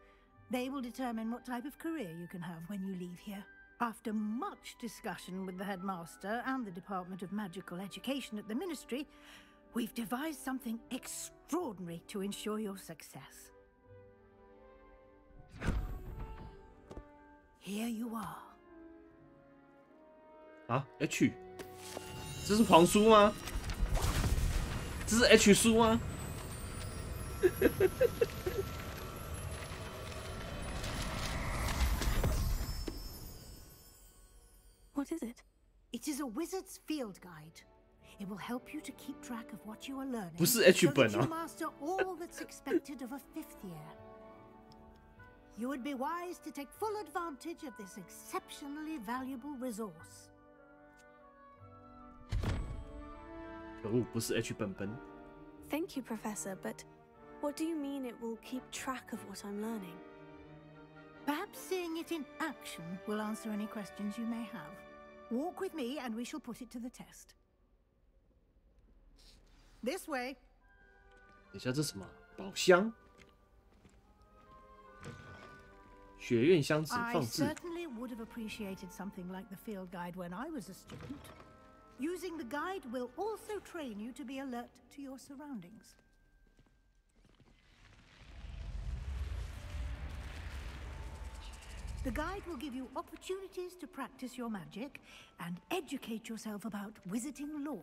K: They will determine what type of career you can have when you leave here. After much discussion with the headmaster and the Department of Magical Education at the Ministry, we've devised something extraordinary to ensure your success. Here you are.
A: 啊 ，H， 这是黄书吗？这是 H 书吗？What
K: is it? It is a wizard's field guide. It will help you to keep track of what you are learning.
A: 不是 H 本
K: so
A: 啊
K: that you master all that's expected of a fifth year. You would be wise to take full advantage of this exceptionally valuable resource.
A: 可恶，不是 H 本本。
C: Thank you, Professor, but what do you mean it will keep track of what I'm learning?
K: Perhaps seeing it in action will answer any questions you may have. Walk with me and we shall put it to the test. This way.
A: 等一下，这是什么？宝箱。学院箱子
K: I
A: 放置。
K: certainly would have appreciated something like the field guide when I was a student. Using the guide will also train you to be alert to your surroundings. The guide will give you opportunities to practice your magic and educate yourself about wizarding lore.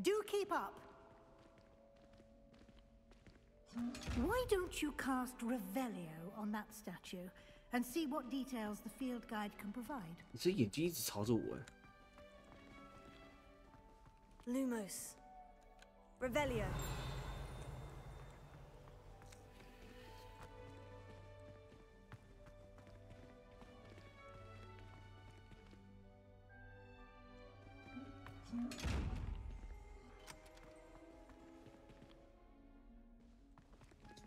K: Do keep up. Why don't you cast Revelio on that statue and see what details the field guide can provide?
A: 你这眼睛一直朝着我。
C: Lumos. Revelio.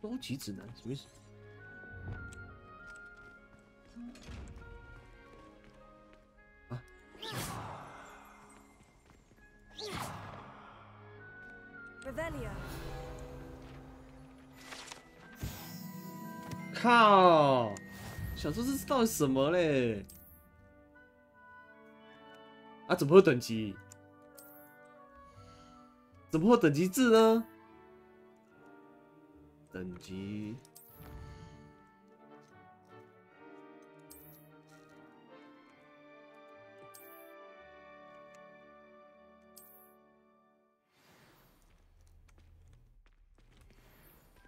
A: 收集指南什么意思？啊！
C: Revelio.
A: 靠！想说这到底什么嘞？啊，怎么会有等级？怎么会有等级制呢？等级。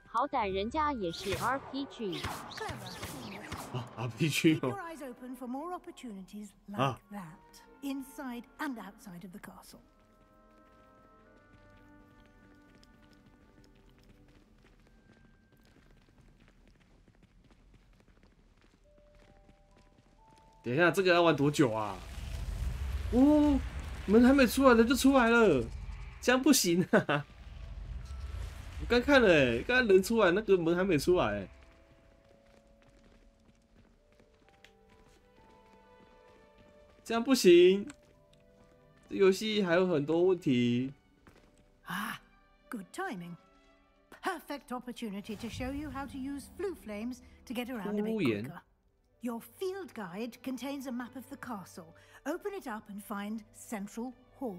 F: 好歹人家也是 RPG。
A: 啊 ，RPG
K: Keep
A: 哦
K: your。eyes open for more opportunities like that, inside and outside of the castle.
A: 等一下，这个要玩多久啊？哦，门还没出来的就出来了，这样不行啊！我刚看了哎，刚刚人出来，那个门还没出来哎。这样不行，这游戏还有很多问题。
K: Ah, good timing. Perfect opportunity to show you how to use flue flames to get around a bit quicker. Your field guide contains a map of the castle. Open it up and find Central Hall.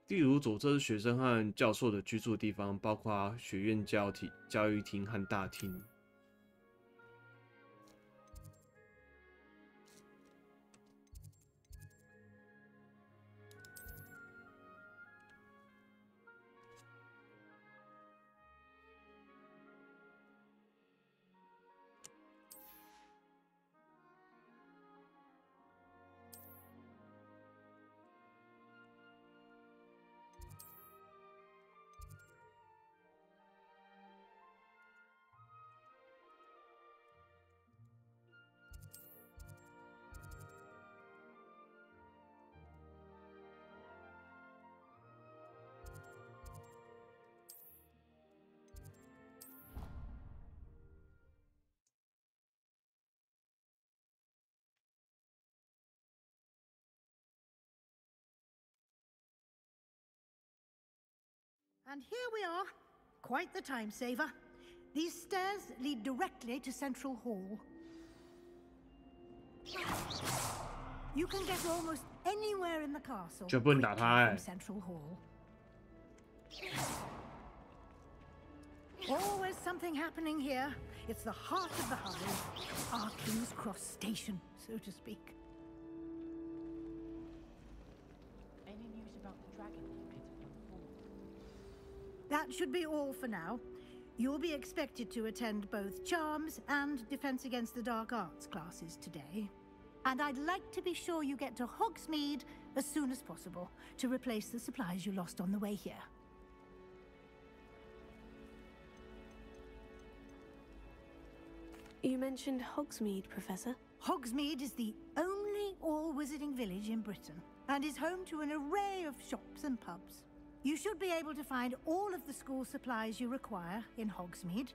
A: 例如，左侧是学生和教授的居住的地方，包括学院教育厅和大厅。
K: And here we are. Quite the time saver. These stairs lead directly to Central Hall. You can get almost anywhere in the castle from Central Hall. Always something happening here. It's the heart of the hive, our King's Cross station, so to speak.
O: Any news about the dragon located on the floor?
K: That should be all for now. You'll be expected to attend both Charms and Defense Against the Dark Arts classes today. And I'd like to be sure you get to Hogsmeade as soon as possible to replace the supplies you lost on the way here.
C: You mentioned Hogsmeade, Professor.
K: Hogsmeade is the only all-wizarding village in Britain and is home to an array of shops and pubs. You should be able to find all of the school supplies you require in Hogsmeade.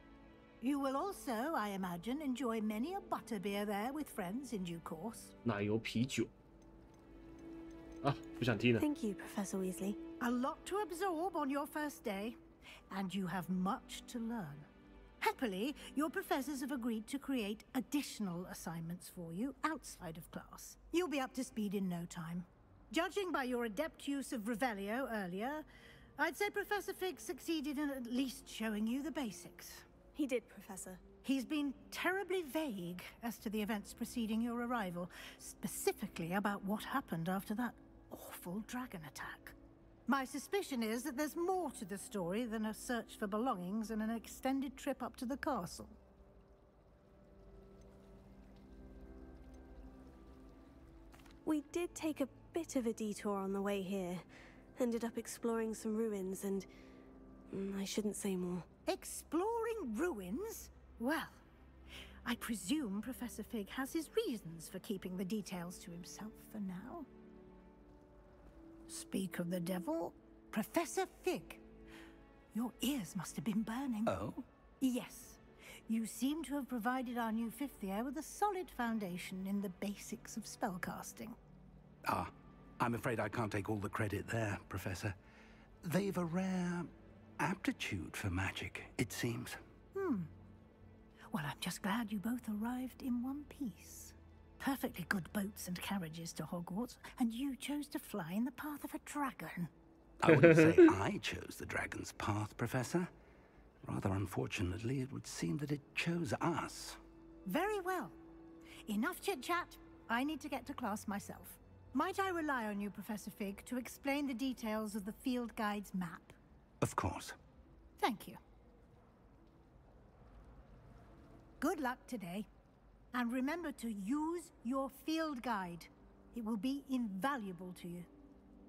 K: You will also, I imagine, enjoy many a butterbeer there with friends in due course.
A: 奶油啤酒。啊，不想听了。
C: Thank you, Professor Weasley.
K: A lot to absorb on your first day, and you have much to learn. Happily, your professors have agreed to create additional assignments for you outside of class. You'll be up to speed in no time. Judging by your adept use of Revelio earlier, I'd say Professor Fig succeeded in at least showing you the basics.
C: He did, Professor.
K: He's been terribly vague as to the events preceding your arrival, specifically about what happened after that awful dragon attack. My suspicion is that there's more to the story than a search for belongings and an extended trip up to the castle.
C: We did take a bit of a detour on the way here. Ended up exploring some ruins and... I shouldn't say more.
K: Exploring ruins? Well, I presume Professor Fig has his reasons for keeping the details to himself for now. Speak of the devil, Professor Fig. Your ears must have been burning.
E: Oh?
K: Yes. You seem to have provided our new fifth year with a solid foundation in the basics of spellcasting.
E: Ah, I'm afraid I can't take all the credit there, Professor. They've a rare aptitude for magic, it seems.
K: Well, I'm just glad you both arrived in one piece. Perfectly good boats and carriages to Hogwarts, and you chose to fly in the path of a dragon.
E: I wouldn't say I chose the dragon's path, Professor. Rather unfortunately, it would seem that it chose us.
K: Very well. Enough chit-chat. I need to get to class myself. Might I rely on you, Professor Fig, to explain the details of the field guide's map?
E: Of course.
K: Thank you. Good luck today. And remember to use your field guide. It will be invaluable to you.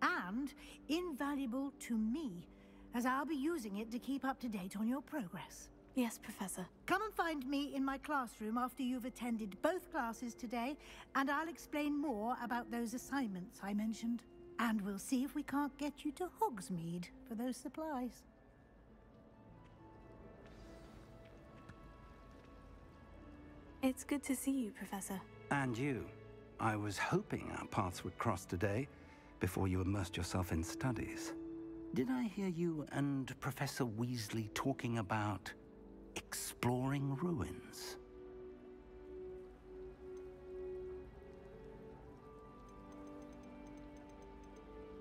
K: And invaluable to me, as I'll be using it to keep up to date on your progress.
C: Yes, Professor.
K: Come and find me in my classroom after you've attended both classes today, and I'll explain more about those assignments I mentioned. And we'll see if we can't get you to Hogsmeade for those supplies.
C: It's good to see you, Professor.
E: And you. I was hoping our paths would cross today, before you immersed yourself in studies. Did I hear you and Professor Weasley talking about exploring ruins?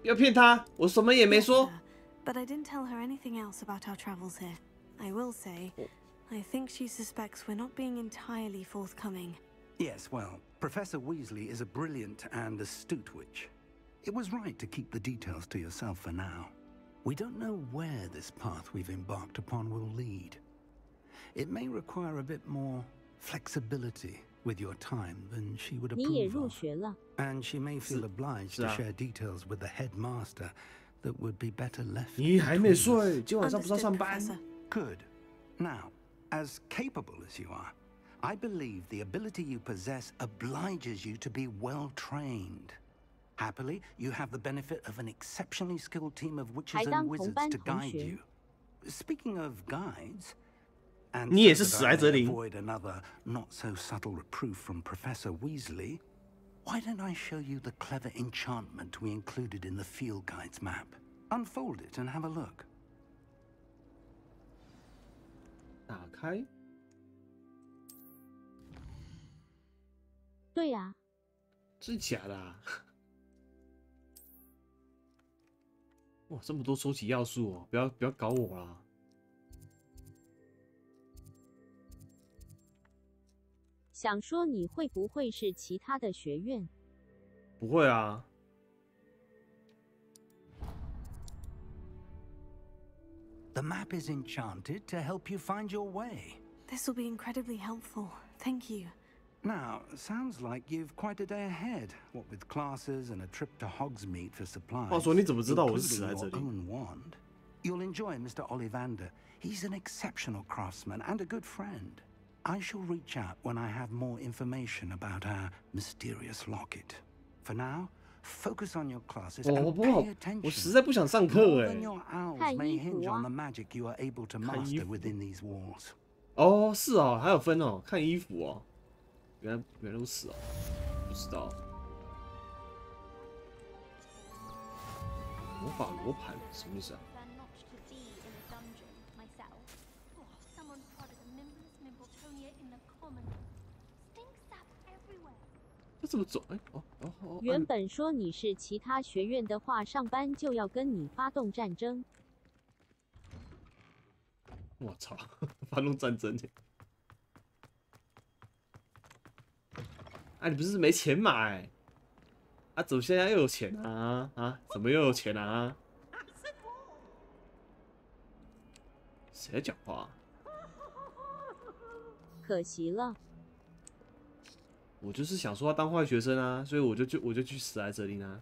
A: But
C: I didn't tell her anything else about our travels here. I will say, I think she suspects we're not being entirely forthcoming.
E: Yes, well, Professor Weasley is a brilliant and astute witch. It was right to keep the details to yourself for now. We don't know where this path we've embarked upon will lead. It may require a bit more flexibility with your time than she would approve of. And she may feel obliged to share details with the headmaster that would be better left. Good. Now, as capable as you are, I believe the ability you possess obliges you to be well trained. Happily, you have the benefit of an exceptionally skilled team of witches and wizards to guide you. Speaking of guides, and so that I may avoid another not-so-subtle reproof from Professor Weasley, why don't I show you the clever enchantment we included in the field guide's map? Unfold it and have a look.
A: 打开。
F: 对呀、啊。
A: 真的假的啊？哇，这么多收集要素哦！不要搞我啦！
F: 想说你会不会是其他的学院？
A: 不会啊。
D: The map is enchanted to help you find your way.
C: This will be incredibly helpful. Thank you.
D: Now, sounds like you've quite a day ahead. What with classes and a trip to Hogsmeade for supplies.
A: 话说你怎么知道我是死在这里？
D: Own wand. You'll enjoy Mr. Ollivander. He's an exceptional craftsman and a good friend. I shall reach out when I have more information about our mysterious locket. For now, focus on your classes and pay attention.
A: 我实在不想上课哎。
D: Your owls may hinge on the magic you are able to master within these walls.
A: 哦，是哦，还有分哦，看衣服哦。原来如此哦，不知道。魔法罗盘什么意思啊？ 这怎么走？哎，哦。
F: 原本说你是其他学院的话，上班就要跟你发动战争。
A: 我操，发动战争！啊，你不是没钱买？啊，怎么现在又有钱啊？啊，怎么又有钱啊？谁在讲话？
F: 可惜了。
A: 我就是想说要当坏学生啊，所以我就去死在这里呢。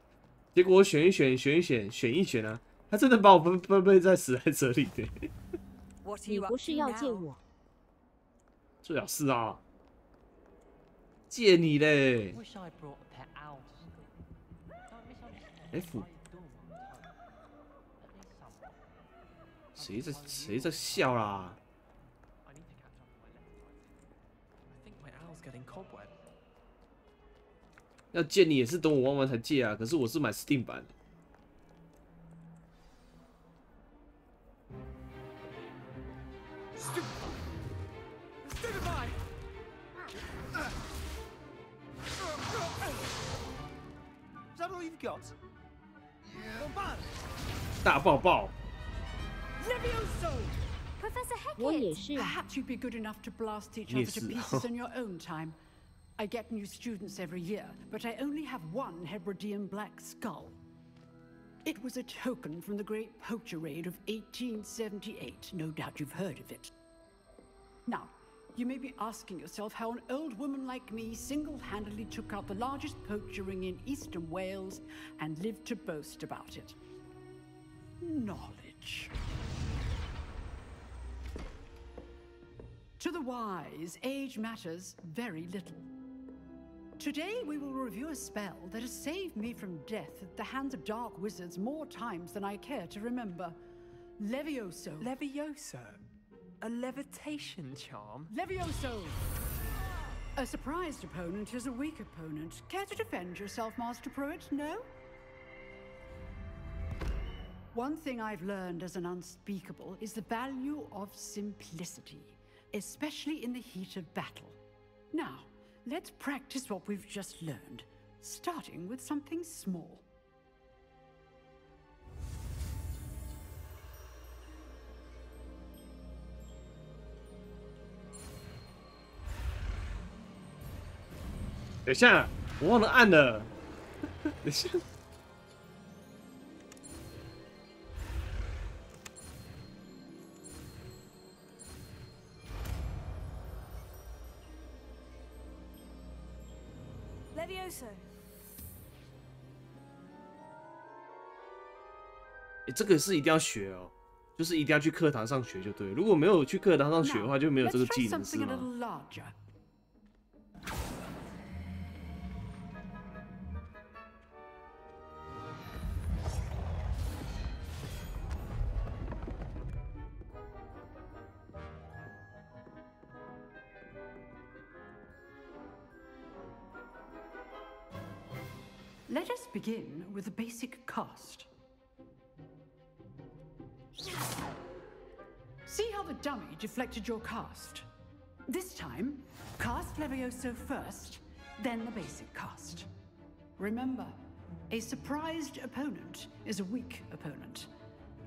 A: 结果我选一选啊，他真的把我分配在死在这里的。
F: 你不是要借我？
A: 最好是啊。 借你嘞 ！F， 谁在笑啦？要借你也是等我玩完才借啊，可是我是买 Steam 版。大爆爆！
K: Professor Hecat!
F: 我也是。
K: Perhaps you'd be good enough to blast each other to pieces in your own time. I get new students every year, but I only have one Hebridean black skull. It was a token from the Great Poacher Raid of 1878. No doubt you've heard of it. Now, you may be asking yourself how an old woman like me single-handedly took out the largest poacher ring in eastern Wales and lived to boast about it. Knowledge. To the wise, age matters very little. Today we will review a spell that has saved me from death at the hands of dark wizards more times than I care to remember. Levioso.
Q: Levioso? A levitation charm?
K: Levioso! A surprised opponent is a weak opponent. Care to defend yourself, Master Pruitt? No? One thing I've learned as an unspeakable is the value of simplicity, especially in the heat of battle. Now, let's practice what we've just learned, starting with something small.
A: 等一下，我忘了按了。等一下。
C: Levioso。
A: 这个是一定要学哦，就是一定要去课堂上学就对了。如果没有去课堂上学的话，就没有这个技能，是吗？
K: Let us begin with the basic cast.
R: See how the dummy deflected your cast? This time, cast Levioso first, then the basic cast. Remember, a surprised opponent is a weak opponent,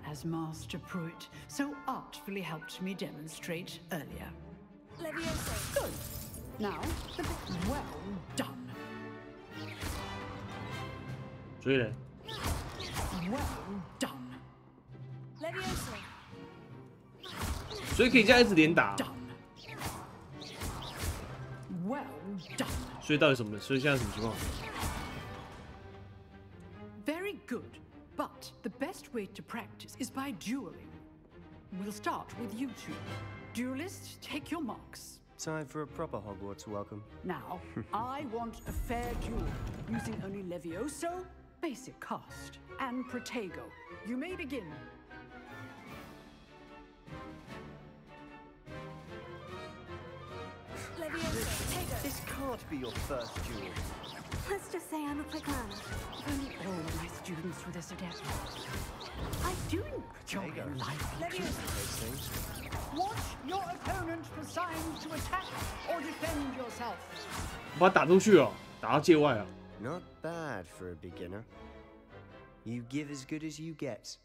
R: as Master Pruitt so artfully helped me demonstrate earlier.
C: Levioso.
R: Good. Now, well done.
A: 所以呢
R: Well done.
C: Levioso.
A: 所以可以这样一直连打。
R: Well done.
A: 所以到底什么？所以现在什么情况？
R: Very good. But the best way to practice is by dueling. We'll start with you two. Duelists, take your marks.
M: Time for a proper Hogwarts welcome.
R: Now, I want a fair duel, using only Levioso, basic cast, and Protego. You may begin.
C: Levioso.
M: This can't be your first duel.
C: Let's just say I'm a quick learner.
R: If only all my students were this adept. I do enjoy life. Watch your opponent for signs to attack or defend yourself.
A: 把他打出去哦，打到界外啊。
M: Not bad for a beginner. You give as good as you get.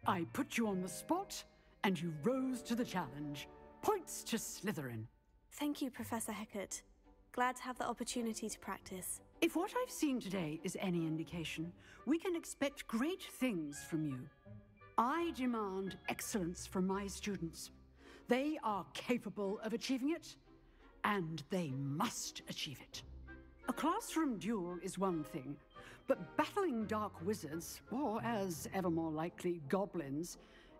R: I put you on the spot, and you rose to the challenge. Points to Slytherin.
C: Thank you, Professor Hecat. Glad to have the opportunity to practice.
R: If what I've seen today is any indication, we can expect great things from you. I demand excellence from my students. They are capable of achieving it, and they must achieve it. A classroom duel is one thing, but battling dark wizards, or as ever more likely, goblins,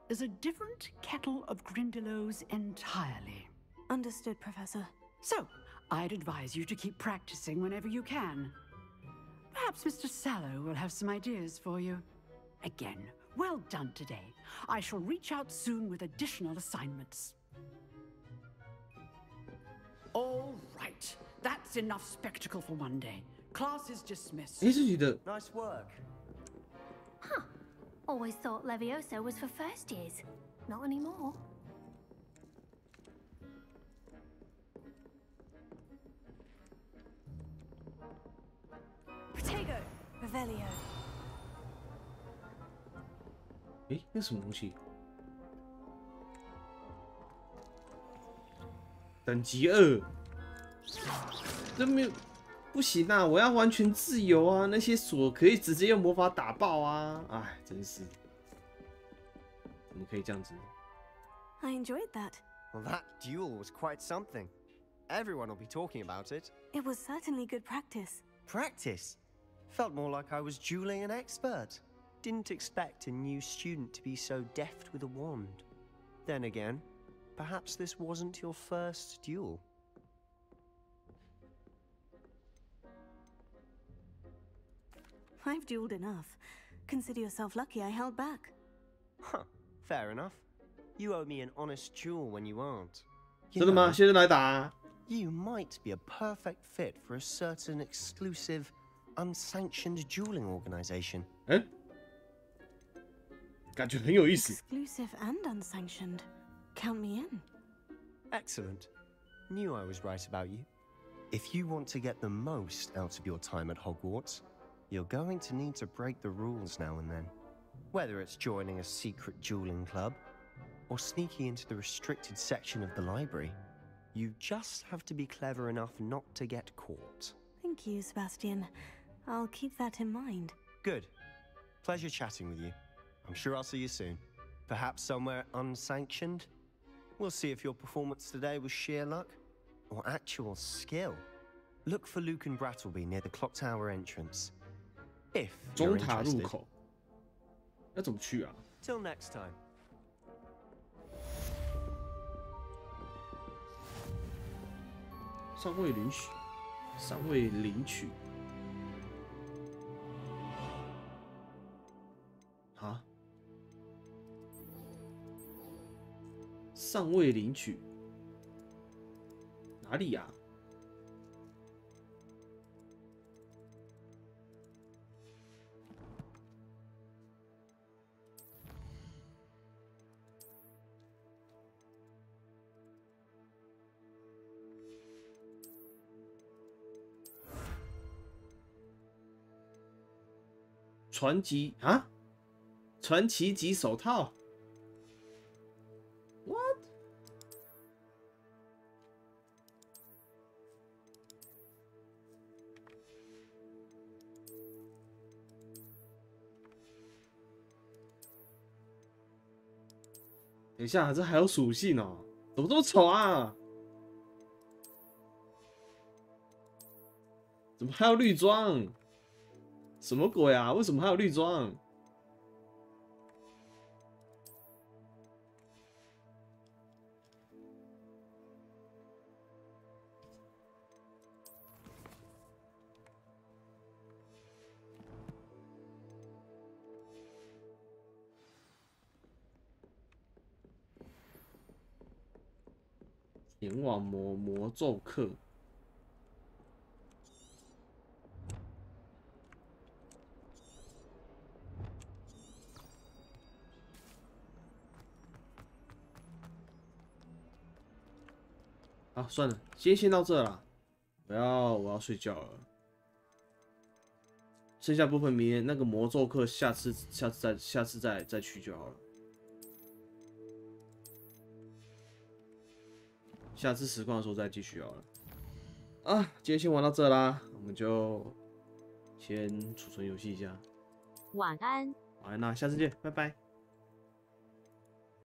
R: is a different kettle of Grindylows entirely.
C: Understood, Professor.
R: So, I'd advise you to keep practicing whenever you can. Perhaps Mr. Sallow will have some ideas for you. Again, well done today. I shall reach out soon with additional assignments. All right. That's enough spectacle for one day. Class is dismissed.
M: Nice work.
P: Huh. Always thought Levioso was for first years. Not anymore.
C: Protego. Revelio.
A: 诶，那什么东西？等级2，这没有不行啊！我要完全自由啊！那些锁可以直接用魔法打爆啊！哎，真是，怎么可以这样子？
C: I enjoyed that.
M: Well, that duel was quite something. Everyone will be talking about it.
C: It was certainly good practice.
M: Practice? Felt more like I was dueling an expert. Didn't expect a new student to be so deft with a wand. Then again, perhaps this wasn't your first duel.
C: I've dueled enough. Consider yourself lucky I held back.
M: Huh, fair enough. You owe me an honest duel when you aren't.
A: 真的吗？现在来打啊
M: You might be a perfect fit for a certain exclusive, unsanctioned dueling organization.
A: 哎，感觉很有意思。
C: Exclusive and unsanctioned. Count me in.
M: Excellent. Knew I was right about you. If you want to get the most out of your time at Hogwarts, you're going to need to break the rules now and then. Whether it's joining a secret dueling club, or sneaking into the restricted section of the library, you just have to be clever enough not to get caught.
C: Thank you, Sebastian. I'll keep that in mind.
M: Good. Pleasure chatting with you. I'm sure I'll see you soon. Perhaps somewhere unsanctioned? We'll see if your performance today was sheer luck or actual skill. Look for Luke and Brattleby near the clock tower entrance. If you're
A: 中塔入
M: interested.
A: 口要怎么去啊？
M: Till next time.
A: 尚未领取，尚未领取。啊？尚未领取？哪里呀、传奇级手套 ？What？ 等一下，这还有属性哦，怎么这么丑啊？怎么还有绿装？什么鬼啊？为什么还有绿装？阎王魔咒课。 啊，算了，今天先到这啦。我要睡觉了。剩下部分明天那个魔咒课，下次再去就好了。下次实况的时候再继续好了。啊，今天先玩到这啦，我们就先储存游戏一下。
F: 晚安。
A: 晚安啦，下次见，拜拜。